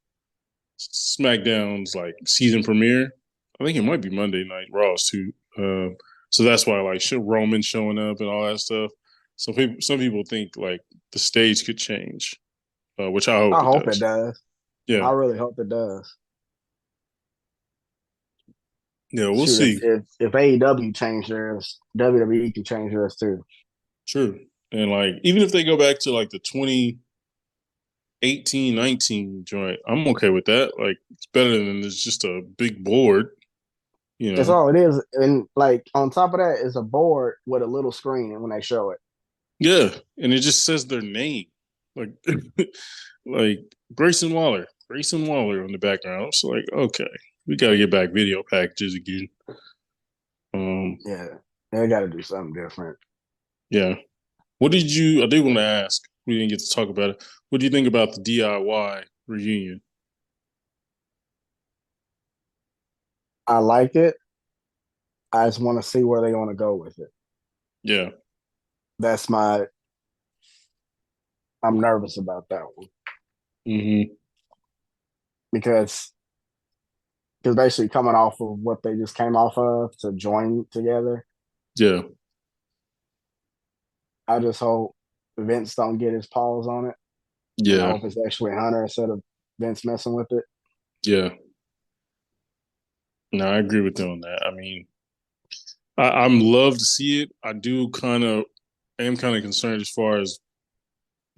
SmackDown's like season premiere. I think it might be Monday Night Raws too. So that's why like Roman showing up and all that stuff. So some people think like the stage could change, which I hope I it hope it does. does. Yeah, I really hope it does. yeah, we'll Shoot, see. if AEW changed theirs, WWE can change theirs too. True, and like even if they go back to like the 2018-19 joint, I'm okay with that. Like it's better than it's just a big board, you That's know. all it is. And like on top of that is a board with a little screen when they show it. Yeah, and it just says their name, like like Grayson Waller on the background. So like, okay, we got to get back video packages again. Um, Yeah, they got to do something different. yeah. What did you? I did want to ask. We didn't get to talk about it. What do you think about the DIY reunion? I like it. I just want to see where they want to go with it. Yeah, That's my. I'm nervous about that one hmm because basically coming off of what they just came off of to join together. yeah, I just hope Vince don't get his paws on it, and I yeah, hope it's actually Hunter instead of Vince messing with it. yeah. No, I agree with you on that. I mean, I'm love to see it. I do kind of am kind of concerned as far as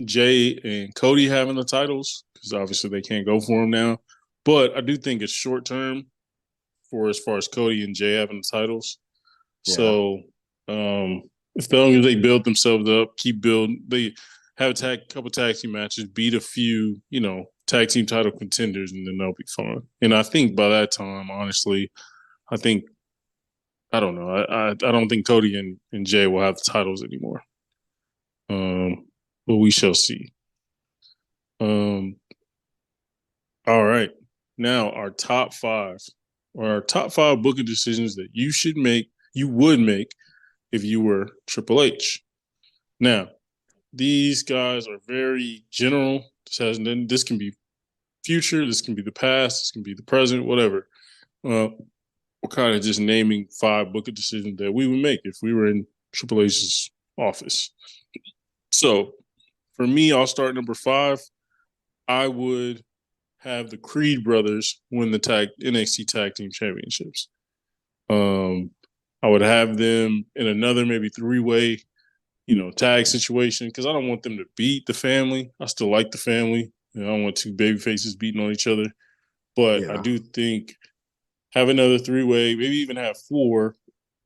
Jay and Cody having the titles because obviously they can't go for them now. But I do think it's short term for as far as Cody and Jay having the titles. Yeah, So if long as they build themselves up, keep building, they have couple tag team matches, beat a few, tag team title contenders, and then they'll be fine. And I think by that time, honestly, I think I don't know. I don't think Cody and Jay will have the titles anymore. But we shall see. Um, all right. Now our top five booking decisions that you would make if you were Triple H. Now, these guys are very general. This can be future, this can be the past, this can be the present, whatever. We're kind of just naming five booking decisions that we would make if we were in Triple H's office. So for me, I'll start number five. I would have the Creed brothers win the NXT Tag Team Championships. Um, I would have them in another maybe three-way, tag situation because I don't want them to beat the family. I still like the family. I don't want two baby faces beating on each other. But I yeah, do think have another three-way, maybe even have four,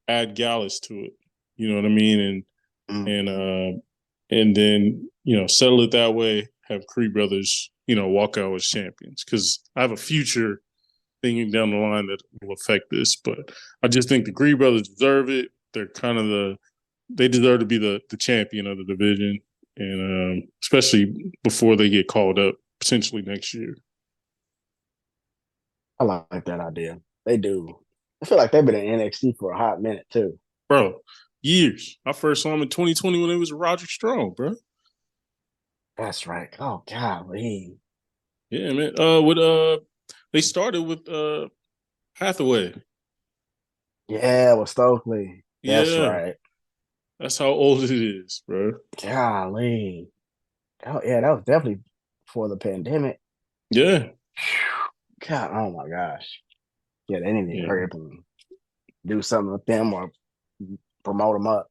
add Gallus to it. You know what I mean? And mm, and then settle it that way. Have Creed brothers walk out as champions because I have a future thinking down the line that will affect this. But I just think the Creed brothers deserve it. They're kind of they deserve to be the champion of the division, and especially before they get called up potentially next year, I like that idea. They do. I feel like they've been in NXT for a hot minute too. bro. Years. I first saw him in 2020 when it was Roger Strong, bro. That's right. Oh golly. Yeah, man. They started with Hathaway. Yeah, with Stokely. That's Yeah, right. that's how old it is, bro. Golly. Oh yeah, that was definitely before the pandemic. Yeah, God, oh my gosh. Yeah, they need to Yeah. hurry up and do something with them or promote them up.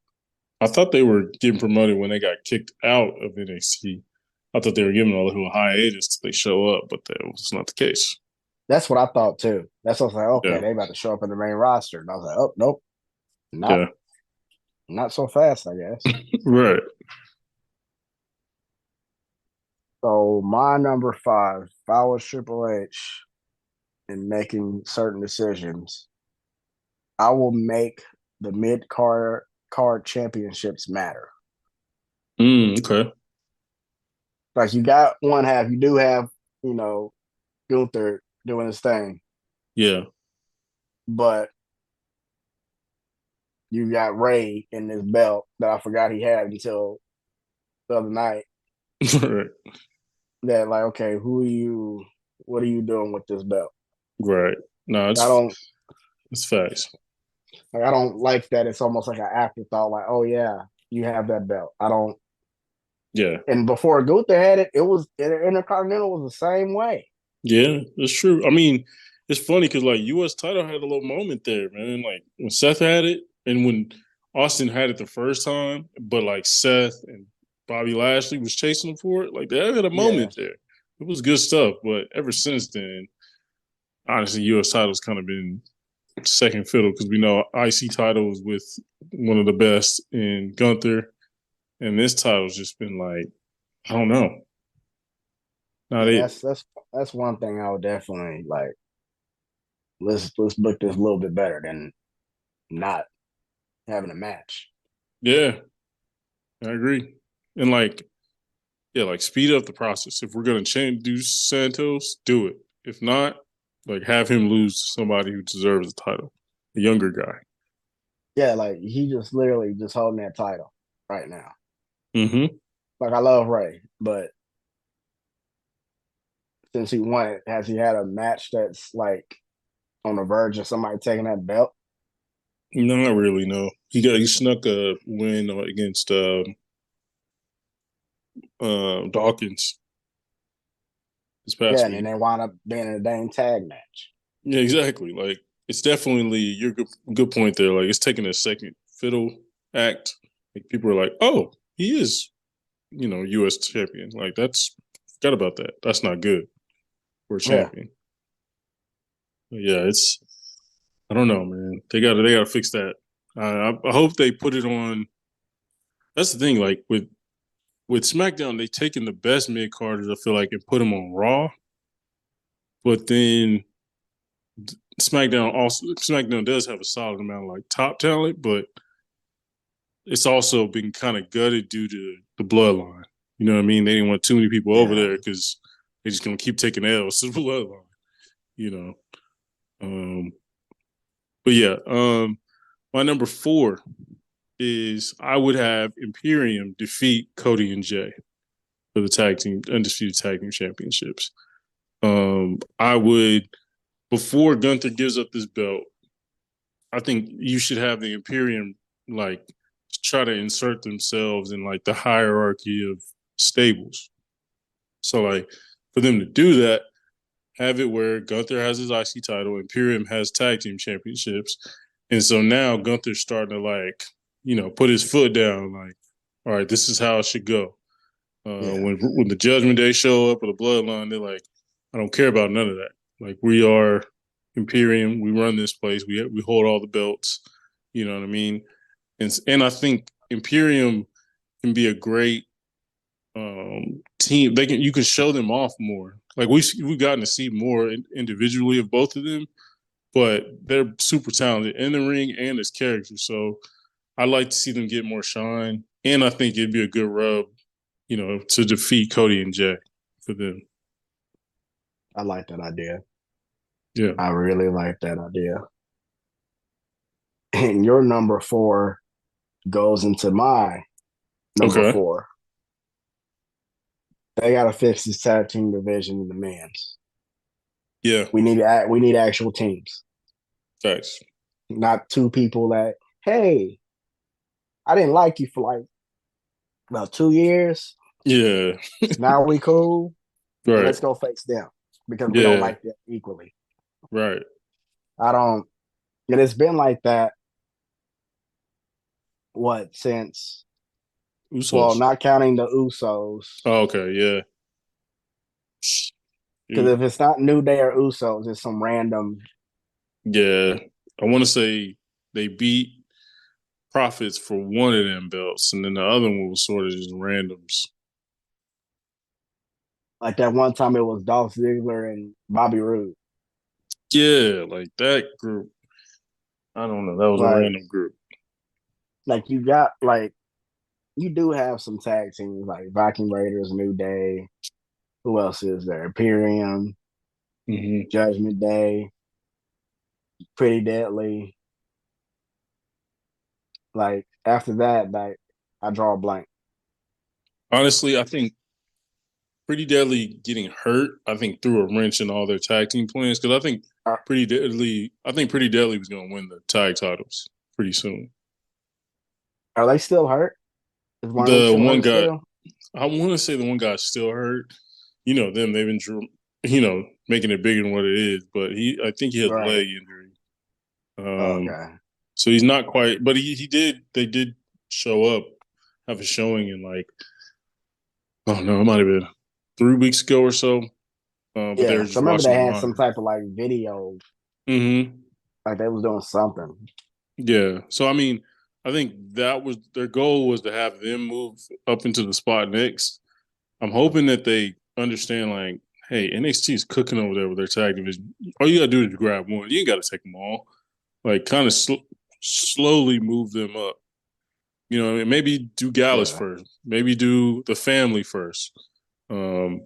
I thought they were getting promoted when they got kicked out of NXT. I thought they were giving a little hiatus till they show up, but that was not the case. That's what I thought too. That's what I was like, okay, Yeah. they about to show up in the main roster. And I was like, oh nope, not Yeah. not so fast, I guess. Right. So my number five, if I was Triple H in making certain decisions, I will make the mid card championships matter. Okay. Like you got one half, you do have, you know, Gunther doing his thing, Yeah. but you got Ray in this belt that I forgot he had until the other night. Right. That like, okay, who are you? What are you doing with this belt? Right. No, I don't it's facts. I don't like that. It's almost like an afterthought. Like, oh yeah, you have that belt. I don't. Yeah. And before Gunther had it, it was Intercontinental was the same way. Yeah, it's true. I mean, it's funny because like U.S. title had a little moment there, man. Like when Seth had it, and when Austin had it the first time, but like Seth and Bobby Lashley was chasing him for it. Like they had a Yeah, moment there. It was good stuff, but ever since then, honestly, U.S. title's kind of been second fiddle because we know IC title was with one of the best in Gunther, and this title's just been like I don't know, not yeah. it. That's one thing I would definitely like. Let's book this a little bit better than not having a match. Yeah, I agree. And like yeah, like speed up the process. If we're gonna change do Santos, do it. If not, like have him lose to somebody who deserves the title, a younger guy. Yeah, like he just literally just holding that title right now. Mm-hmm. Like I love Ray, but since he won it, has he had a match that's like on the verge of somebody taking that belt? Not really. No, he snuck a win against Dawkins this Yeah, past and then week. they wound up being in a dang tag match. Yeah, exactly. Like it's definitely your good point there. Like it's taking a second fiddle act. Like people are like, oh, he is, U.S. champion. Like that's forgot about that. That's not good for a Yeah, champion. But yeah, it's I don't know, man. They gotta fix that. I hope they put it on. That's the thing. Like with SmackDown, they taken the best mid carders. I feel like and put them on Raw, but then SmackDown does have a solid amount of like top talent, but it's also been kind of gutted due to the bloodline. You know what I mean? They didn't want too many people over yeah, there because they're just gonna keep taking L's to the bloodline. You know. Um, but yeah, my number four is I would have Imperium defeat Cody and Jay for the tag team undisputed tag team championships. I would before Gunther gives up this belt. I think you should have the Imperium like try to insert themselves in like the hierarchy of stables. So like for them to do that, have it where Gunther has his IC title, Imperium has tag team championships, and so now Gunther's starting to like put his foot down, like all right, this is how it should go. yeah. When the Judgment Day show up or the Bloodline, they're like, I don't care about none of that. Like we are Imperium, we run this place, we hold all the belts. You know what I mean? And I think Imperium can be a great team. You can show them off more. Like we've gotten to see more individually of both of them, but they're super talented in the ring and as characters. So I like to see them get more shine, and I think it'd be a good rub, to defeat Cody and Jay for them. I like that idea. Yeah. I really like that idea. And your number four goes into my number Okay. four. They got to fix this tag team division in the men's. Yeah. We need actual teams, Thanks. not two people that hey, I didn't like you for like about 2 years. Yeah. Now we cool, and Right. let's go face them because we don't Yeah. like them equally. Right. I don't. And it's been like that. What since? Well, Usos. not counting the Usos, Oh, okay, yeah. because Shoot. if it's not New Day or Usos, it's some random. Yeah. I want to say they beat Profits for one of them belts, and then the other one was sort of just randoms. Like that one time, it was Dolph Ziggler and Bobby Roode. Yeah, like that group. I don't know. That was a Like, random group. you got you do have some tag teams like Viking Raiders, New Day. Who else is there? Imperium, Hmm. Judgment Day, Pretty Deadly. Like after that, like I draw a blank. Honestly, I think Pretty Deadly getting hurt, I think threw a wrench in all their tag team plans because Are, I think Pretty Deadly was going to win the tag titles pretty soon. are they still hurt? Is one of them The still one hurt guy, still? I want to say the one guy's still hurt. You know them; they've been, making it bigger than what it is. But I think he has a Right. leg injury. Um, Okay. so he's not quite, but he did. They did show up, have a showing in like, oh no, it might have been 3 weeks ago or so. But they Yeah. were So I just remember watching they the had some monitor. type of like video, Hmm. like they was doing something. Yeah. So I mean, I think that was their goal was to have them move up into the spot next. I'm hoping that they understand like, hey, NXT is cooking over there with their tag division. All you gotta do is grab one. You ain't gotta take them all. Like, kind of slowly move them up. You know, what I mean, maybe do Gallus Yeah. first. Maybe do the family first. Um,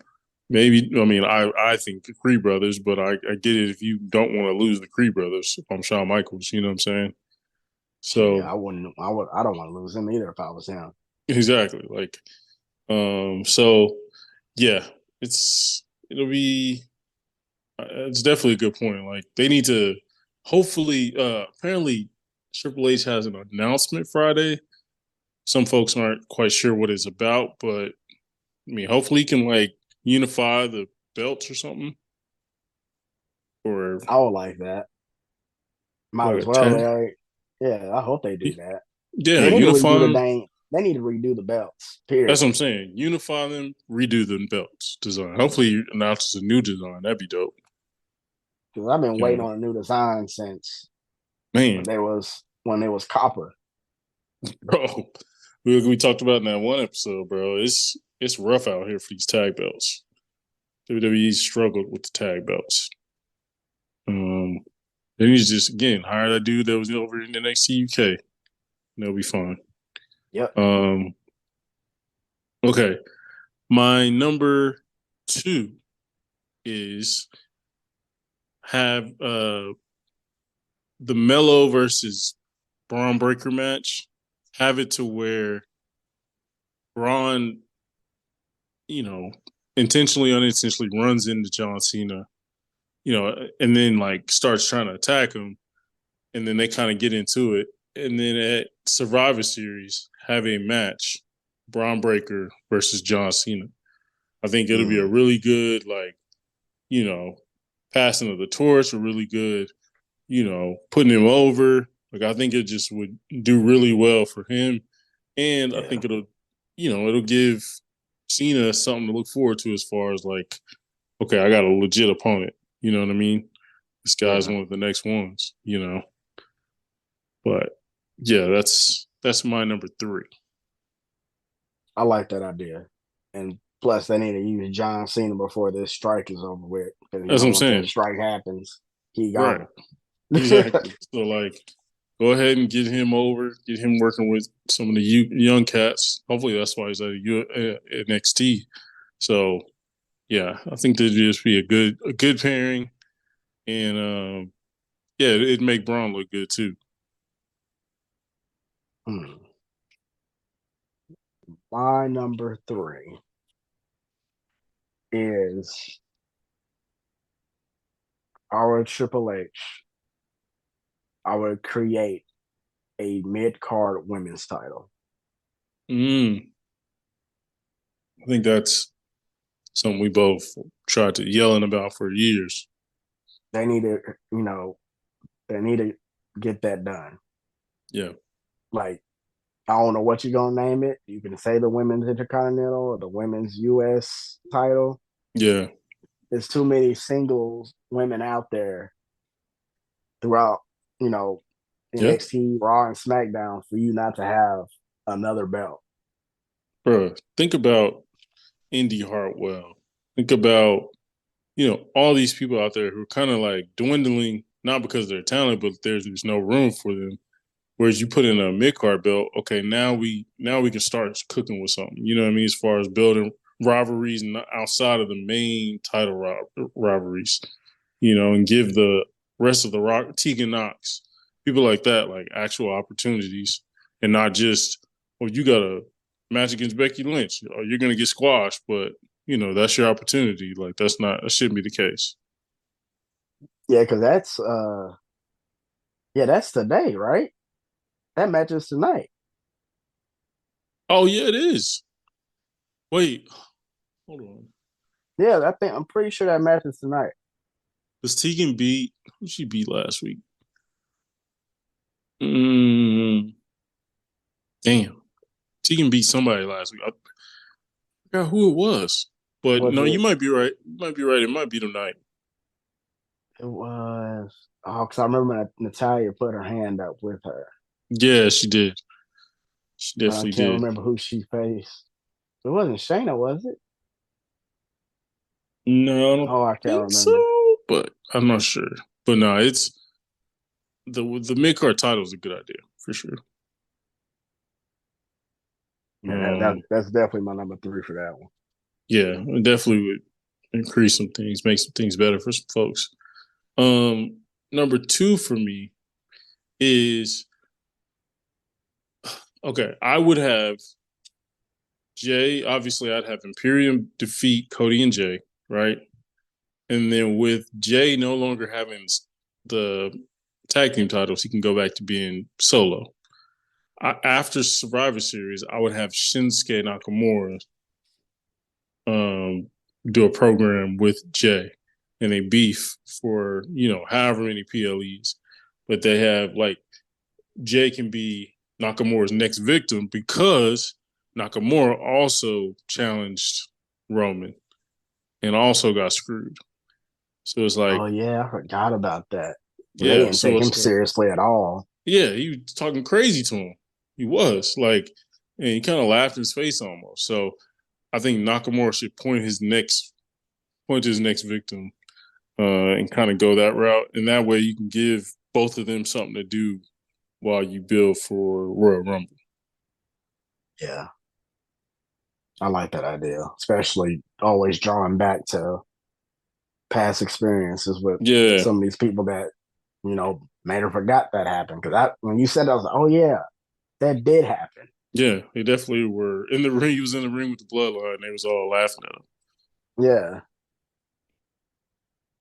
maybe I mean I think the Creed brothers, but I get it if you don't want to lose the Creed brothers. If I'm Shawn Michaels, you know what I'm saying? Shit, So I wouldn't. I would. I don't want to lose him either if I was him. exactly like so yeah, it'll be it's definitely a good point. Like they need to hopefully apparently Triple H has an announcement Friday. Some folks aren't quite sure what it's about, but I mean hopefully he can like unify the belts or something or I would like that. Might like as a well. tag. Yeah, I hope they do that. Yeah, They need to redo unify the them. dang. They need to redo the belts. That's what I'm Period. saying. Unify them, redo the belts design. Hopefully he announces a new design. That'd be dope. Because I've been You waiting know, on a new design since man, when they was copper. bro. We talked about in that one episode, bro. It's rough out here for these tag belts. WWE struggled with the tag belts. Um, they need to just again hire that dude that was over in the NXT UK. And they'll be fine. Yep. Um, okay, my number two is have the Mello versus Braun Breaker match. Have it to where Braun, you know, intentionally, unintentionally runs into John Cena, and then like starts trying to attack him, and then they kind of get into it, and then at Survivor Series have a match, Braun Breaker versus John Cena. I think it'll be a Mm, really good like you know passing of the torch, a really good putting him over. Like I think it just would do really well for him, and I yeah. think it'll give Cena something to look forward to as far as like, okay, I got a legit opponent. You know what I mean? This guy's Yeah. one of the next ones. But yeah, that's my number three. I like that idea. And plus, they need to use John Cena before this strike is over with. Because That's what I'm once that saying. strike happens, he Right. gone. Exactly. So like, go ahead and get him over, get him working with some of the young cats. Hopefully, that's why he's at NXT. So yeah, I think that'd just be a good pairing, and yeah, it'd make Braun look good too. Hmm. My number three is our Triple H. I would create a mid card women's title. I think that's something we both tried to yelling about for years. They need to, They need to get that done. Yeah. Like, I don't know what you're gonna name it. You can say the women's intercontinental or the women's US title. Yeah. There's too many singles women out there throughout, you know, Yeah. NXT, Raw, and SmackDown for you not to have another belt. Bro, think about Indy Hartwell. Think about, all these people out there who are kind of like dwindling, not because they're talented, but there's no room for them. Whereas you put in a mid card belt, okay, now we can start cooking with something. You know what I mean? As far as building rivalries outside of the main title rivalries, and give the rest of the rock Tegan Knox, people like that, like actual opportunities, and not just, well, you got a match against Becky Lynch, or you're gonna get squashed, but that's your opportunity. Like that shouldn't be the case. Yeah, because that's today, right? That match is tonight. Oh yeah, it is. Wait, hold on. Yeah, I'm pretty sure that match is tonight. Does Tegan beat who she beat last week? Mm, damn. Tegan beat somebody last week. I forgot who it was. But Was no, you it? might be right. You might be right. It might be tonight. It was. Oh, because I remember Natalia put her hand up with her, Yeah, she did. She but I definitely can't did. remember who she faced. It wasn't Shayna, was it? No, I don't Oh, I can't think so, remember. but I'm not sure. But no, it's the mid card title is a good idea for sure. Yeah, Um, that's definitely my number three for that one. yeah, it definitely would increase some things, make some things better for some folks. Number two for me is okay. I would have Jay. Obviously, I'd have Imperium defeat Cody and Jay, right? And then with Jay no longer having the tag team titles, he can go back to being solo. After Survivor Series, I would have Shinsuke Nakamura um, do a program with Jay, and they beef for however many PLEs, but they have like Jay can be Nakamura's next victim because Nakamura also challenged Roman and also got screwed. So it's like, Oh yeah, I forgot about that. And they yeah, didn't so take him it's like, seriously at all. yeah, he was talking crazy to him. He was like, and he kind of laughed in his face almost. So I think Nakamura should point to his next victim, and kind of go that route. And that way you can give both of them something to do while you build for Royal Rumble. Yeah, I like that idea, especially always drawing back to past experiences with Yeah, some of these people that made her forgot that happened. Because when you said that, I was like, oh yeah, that did happen. yeah, they definitely were in the ring. He was in the ring with the bloodline. They was all laughing at him. Yeah,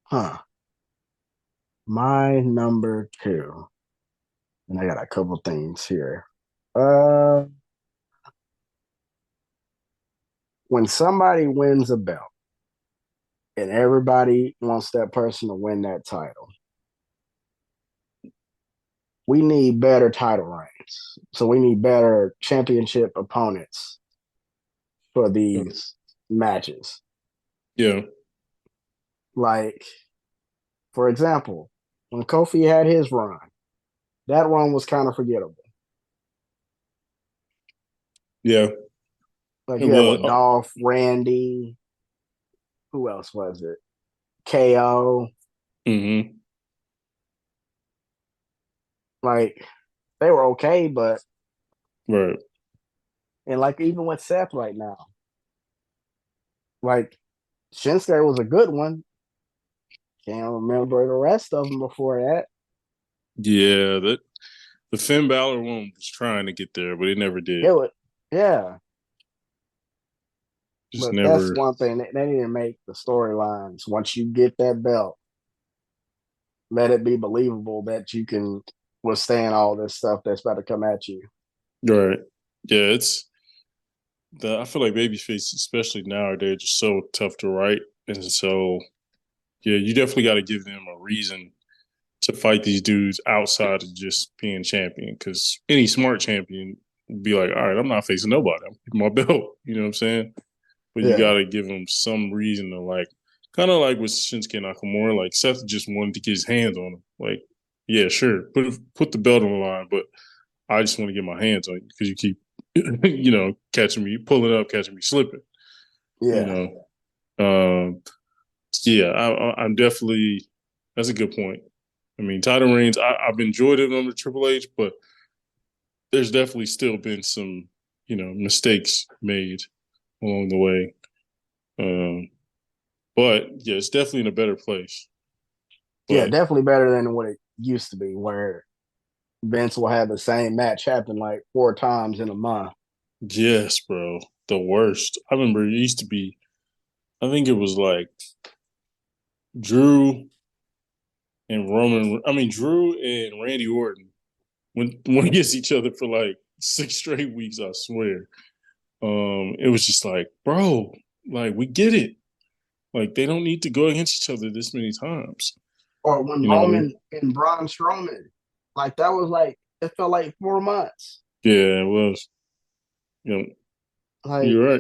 huh? My number two, and I got a couple things here. Uh, when somebody wins a belt and everybody wants that person to win that title, we need better title reigns. So we need better championship opponents for these matches. Yeah, Like, for example, when Kofi had his run, that run was kind of forgettable. yeah, Like it you had was. what Dolph, Randy, who else was it? KO. Mm-hmm. Like they were okay, but Right. and like even with Seth right now, like Shinsuke was a good one. Can't remember the rest of them before that. Yeah, that the Finn Balor one was trying to get there, but it never did. It was, yeah, Just but that's never. one thing they need to make the storylines. Once you get that belt, let it be believable that you can withstand all this stuff that's about to come at you. Right. Yeah, it's I feel like babyface, especially nowadays, are just so tough to write, and so yeah, you definitely got to give them a reason to fight these dudes outside of just being champion. Because any smart champion would be like, all right, I'm not facing nobody. I'm keeping my belt. You know what I'm saying? But you got Yeah, to give them some reason to like, kind of like with Shinsuke Nakamura. Like Seth just wanted to get his hands on him. Like, yeah, sure, put the belt on the line, but I just want to get my hands on you because you keep, catching me, pulling up, catching me slipping. You yeah, know, um, yeah, I'm definitely. That's a good point. I mean, title reigns. I've enjoyed it under Triple H, but there's definitely still been some, mistakes made along the way. Um, but yeah, it's definitely in a better place. yeah. But Definitely better than what it used to be, where Vince will have the same match happen like 4 times in a month. yes, bro, the worst. I remember it used to be. I think it was like Drew and Roman. I mean, Drew and Randy Orton went against each other for like 6 straight weeks. I swear. It was just like, bro, like we get it. Like they don't need to go against each other this many times. Or when You know? Roman and Braun Strowman, like that was like it felt like 4 months. Yeah, it was. You know, Like, you're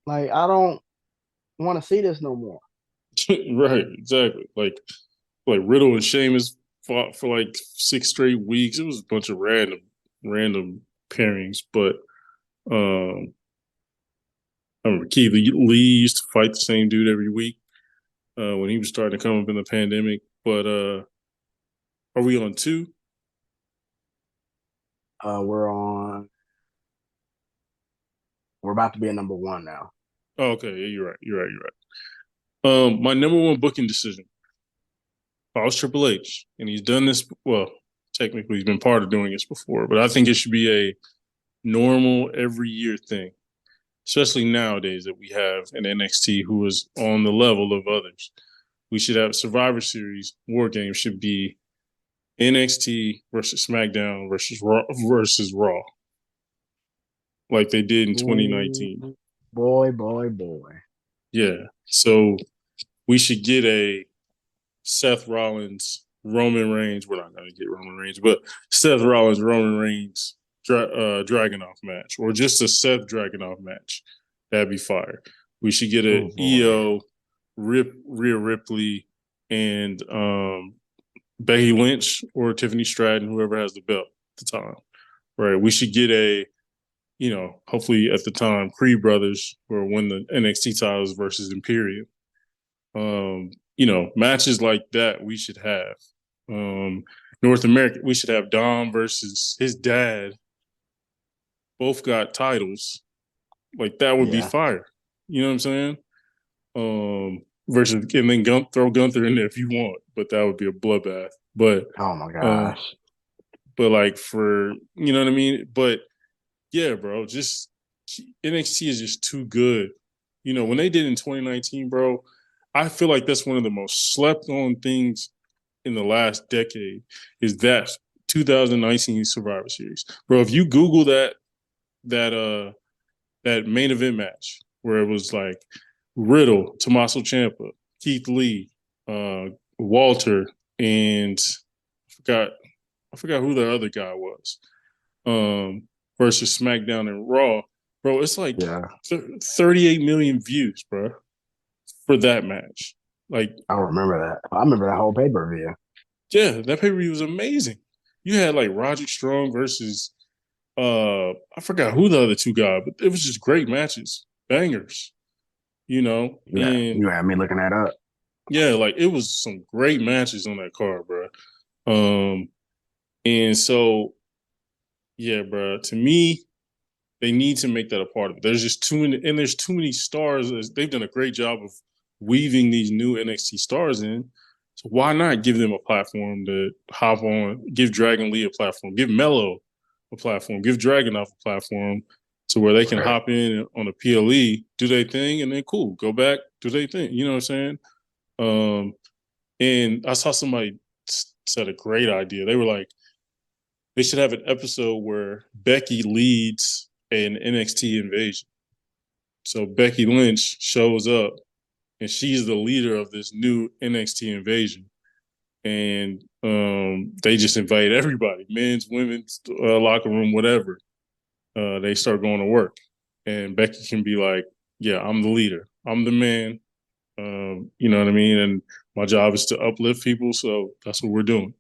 right. I don't want to see this no more. Right, exactly. Like Riddle and Sheamus fought for like 6 straight weeks. It was a bunch of random pairings. But um I remember Keith Lee used to fight the same dude every week when he was starting to come up in the pandemic. But are we on two? We're on. We're about to be at number one now. Oh, okay, yeah, you're right. You're right. You're right. My number one booking decision. If I was Triple H, and he's done this. Well, technically, he's been part of doing this before, but I think it should be a normal every year thing, especially nowadays that we have an NXT who is on the level of others. We should have Survivor Series War Games should be NXT versus SmackDown versus Raw, like they did in Ooh, 2019. boy, boy, boy. Yeah, so we should get a Seth Rollins, Roman Reigns. We're not going to get Roman Reigns, but Seth Rollins, Roman Reigns, Dragunov match, or just a Seth Dragunov match. That'd be fire. We should get a Oh boy. EO, Rhea Ripley, and Becky Lynch or Tiffany Stratton, whoever has the belt at the time. Right. We should get a, hopefully at the time, Creed Brothers or win the NXT titles versus Imperium. Matches like that we should have. Um, North America, we should have Dom versus his dad. Both got titles. Like that would be Yeah. fire. You know what I'm saying? Versus and then throw Gunther in there if you want, but that would be a bloodbath. Oh my Uh, gosh. but like for you know what I mean. But yeah, bro, just NXT is just too good. When they did in 2019, bro, I feel like that's one of the most slept on things in the last decade is that 2019 Survivor Series. Bro, if you Google that that main event match where it was like Riddle, Tommaso Ciampa, Keith Lee, Walter, and I forgot I forgot who the other guy was. Versus SmackDown and Raw, bro. It's like Yeah. 38 million views, bro, for that match. Like, I remember that. I remember that whole pay per view. yeah, that pay per view was amazing. You had like Roger Strong versus I forgot who the other two guys, but it was just great matches, bangers, Yeah. and You had me looking that up. yeah, like it was some great matches on that card, bro. Um, and so yeah, bro. To me, they need to make that a part of it. There's just too many, and there's too many stars. They've done a great job of weaving these new NXT stars in. So why not give them a platform to hop on? Give Dragon Lee a platform. Give Mello a platform. Give Dragonoff a platform to where they can Right. hop in on a PLE, do their thing, and then cool, go back, do their thing. You know what I'm saying? Um, and I saw somebody said a great idea. They were like, they should have an episode where Becky leads an NXT invasion. So Becky Lynch shows up and she's the leader of this new NXT invasion. and they just invite everybody, men's, women's, locker room, whatever. They start going to work, and Becky can be like, "Yeah, I'm the leader. I'm the man. You know what I mean? And my job is to uplift people, so that's what we're doing."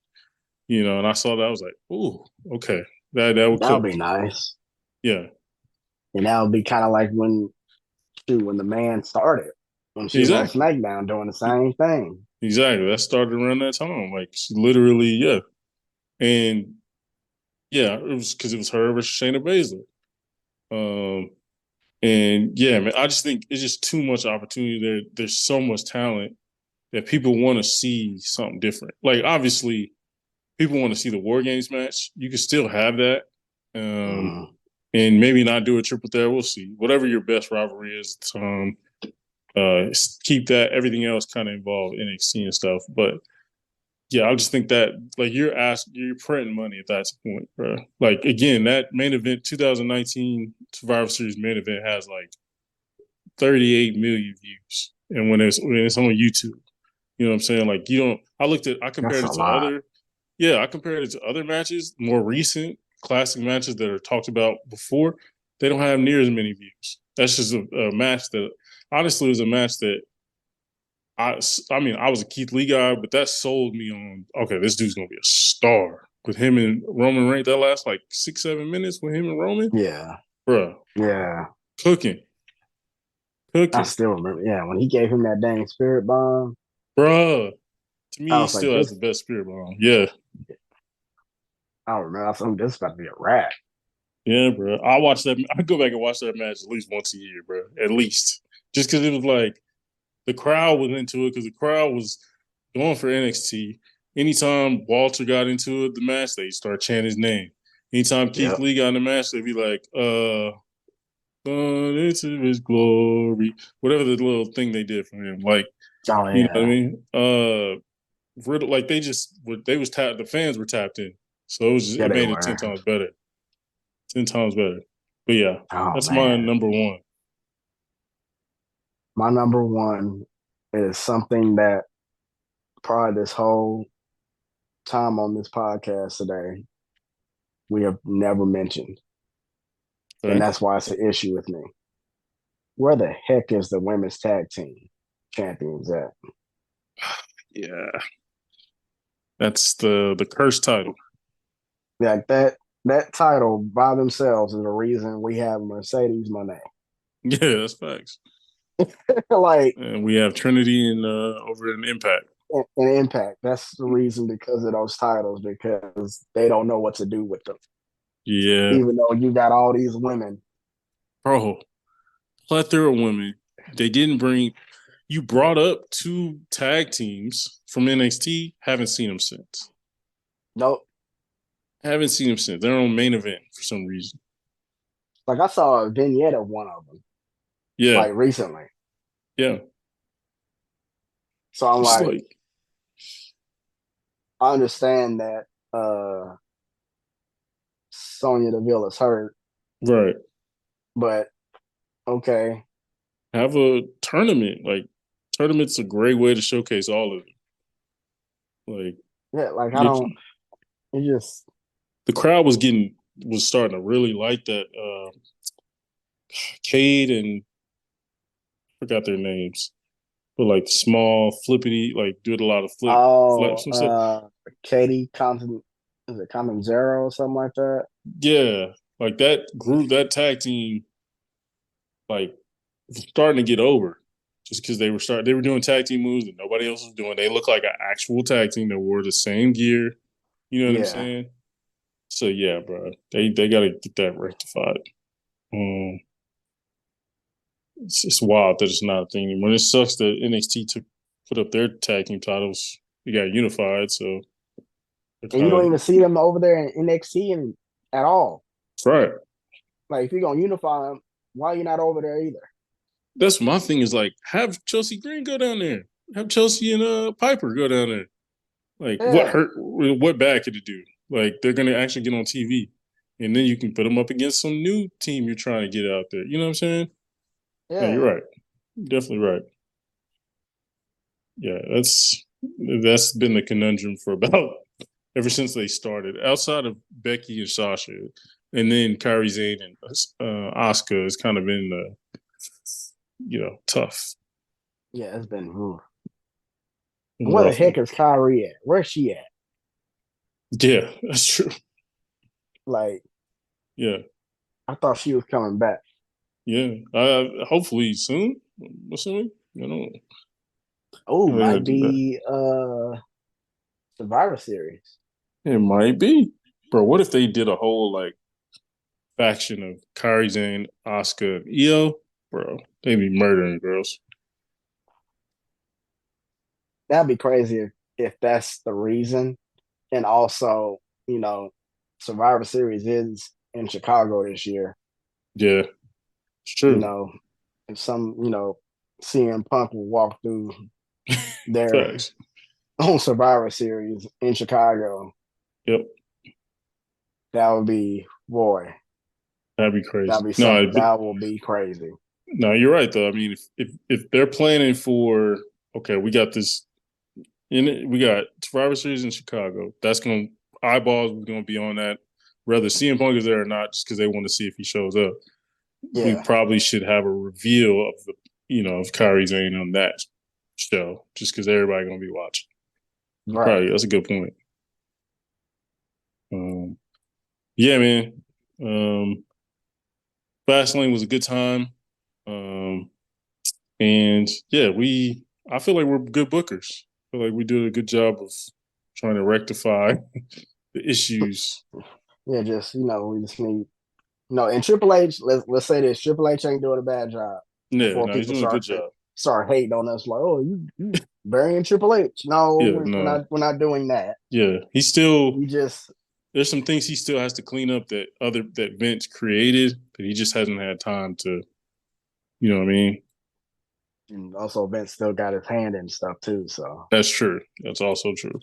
And I saw that, I was like, "Ooh, okay, that would That would cook." be nice. Yeah, And that would be kind of like when the man started, when she was on exactly, SmackDown doing the same thing. exactly. That started around that time. Like, she literally, yeah, and yeah, it was because it was her versus Shayna Baszler. Um, and yeah, man, I just think it's just too much opportunity there. There's so much talent that people want to see something different. Like, obviously, people want to see the War Games match. You can still have that, Mm. and maybe not do a triple threat. We'll see. Whatever your best rivalry is, keep that. Everything else kind of involved NXT and stuff. But yeah, I just think that, like, you're printing money at that point, bro. Like, again, that main event, 2019 Survivor Series main event, has like 38 million views, and when it's on YouTube, you know what I'm saying? Like, you don't. I That's compared a it to lot. other. Yeah, I compared it to other matches, more recent classic matches that are talked about before. They don't have near as many views. That's just a match that, honestly, was a match that I mean, I was a Keith Lee guy, but that sold me on, okay, this dude's gonna be a star. With him and Roman Reigns, that last like 6-7 minutes with him and Roman, Yeah. bruh, Yeah. cooking, I cooking, still remember. Yeah. When he gave him that dang spirit bomb, bruh. To me, I he was like, still has the this, best spirit bomb. Yeah, I don't remember. I was like, this is about to be a wrap. yeah, bro. I watch that. I go back and watch that match at least once a year, bro. At least, just because it was like the crowd was into it, because the crowd was going for NXT. Anytime Walter got into it, the match, they start chanting his name. Anytime Keith Yep. Lee got in the match, they'd be like, "Gone into his glory," whatever the little thing they did for him. Like, Oh, you know what I yeah. mean? Like, they was tapped. The fans were tapped in, so Yeah, it they made it 10 were. times better. 10 times better. But yeah, Oh, that's my man. number one. My number one is something that probably this whole time on this podcast today, we have never mentioned. And Okay. that's why it's an issue with me. Where the heck is the women's tag team champions at? Yeah, that's the cursed title. Like that title by themselves is the reason we have Mercedes Monet. Yeah, that's facts. Like And we have Trinity and over in Impact. an impact. That's the reason because of those titles, because they don't know what to do with them. Yeah, Even though you got all these women. bro, plethora of women. They didn't bring. You brought up two tag teams from NXT. Haven't seen them since. Nope. Haven't seen them since. They're on main event for some reason. Like I saw a vignette of one of them Yeah, like recently. yeah. So I'm It's like, like, I understand that Sonya Deville is hurt, right. but okay. Have a tournament. Like, tournament's a great way to showcase all of it. Like, Yeah, like I you, don't it just the crowd was starting to really like that. Cade and forgot their names, but like small flippity, like did a lot of oh flaps and stuff. Katie Compton, is it Compton Zero or something like that? Yeah, like that group, that tag team, like, starting to get over, just because they were doing tag team moves that nobody else was doing. They look like an actual tag team that wore the same gear. You know what I'm Yeah. saying? So yeah, bro, they got to get that rectified. Um, it's wild that it's not a thing anymore. It sucks that NXT took put up their tag team titles. They got unified, so they're And you kind don't of even see them over there in NXT and at all. right. Like if you're gonna unify them, why are you not over there either? That's my thing, is like, have Chelsea Green go down there. Have Chelsea and Piper go down there. Like, what Yeah, hurt? What bad could it do? Like, they're gonna actually get on TV, and then you can put them up against some new team you're trying to get out there. You know what I'm saying? No, you're yeah. right. You're definitely right. Yeah, that's. That's been the conundrum for about ever since they started. Outside of Becky and Sasha, and then Kairi Sane and Asuka has kind of been, tough. Yeah, it's been. Ooh. And where the Rough heck one. is Kyrie at? Where's she at? Yeah, that's true. Like, Yeah, I thought she was coming back. yeah. Hopefully soon. Soon. I don't know. Oh, I think they'll might do that. be Survivor Series. It might be, bro. What if they did a whole like faction of Kairi Sane, Asuka, and Io? Bro, they be murdering girls. That'd be crazy if that's the reason. And also, you know, Survivor Series is in Chicago this year. Yeah, it's You true. know, if some, CM Punk will walk through their Facts. own Survivor Series in Chicago, Yep, that would be, boy, that'd be crazy. that'd be No, something. but That will be crazy. no, you're right though. I mean, if they're planning for okay, we got this in it, we got Survivor Series in Chicago. That's gonna eyeballs are gonna be on that. Whether CM Punk is there or not, just because they want to see if he shows up. We Yeah, probably should have a reveal of of Kairi Sane on that show, just because everybody gonna be watching. right. Probably that's a good point. Um, yeah, man. Um, Fastlane was a good time. Um, and yeah, I feel like we're good bookers. I feel like we did a good job of trying to rectify the issues. Yeah, just we just need and Triple H. Let's say this: Triple H ain't doing a bad job Yeah, before no, he's people doing a good job. start hating on us. Like, oh, you burying Triple H? No, Yeah, we're no, not doing that. yeah, he's still. We just There's some things he still has to clean up that Vince created that he just hasn't had time to. You know what I mean? and also Vince still got his hand in stuff too. So That's true. That's also true.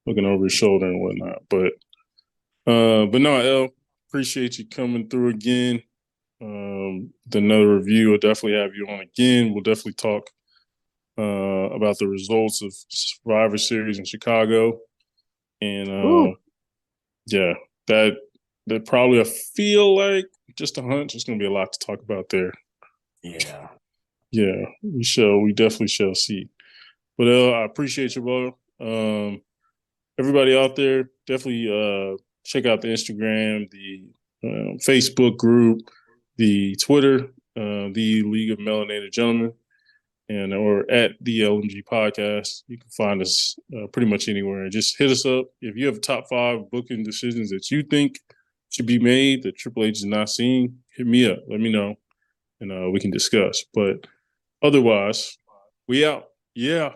Looking over his shoulder and whatnot, but no, El, appreciate you coming through again. With another review, I'll definitely have you on again. We'll definitely talk about the results of Survivor Series in Chicago, and whew, yeah, that probably I feel like just a hunch. There's going to be a lot to talk about there. yeah, Yeah, we definitely shall see. But I appreciate you, bro. Everybody out there, definitely check out the Instagram, the Facebook group, the Twitter, the League of Melanated Gentlemen, and or at the LMG Podcast. You can find us pretty much anywhere. And just hit us up if you have top 5 booking decisions that you think should be made that Triple H is not seeing. Hit me up. Let me know, and we can discuss. But otherwise, we out. Yeah.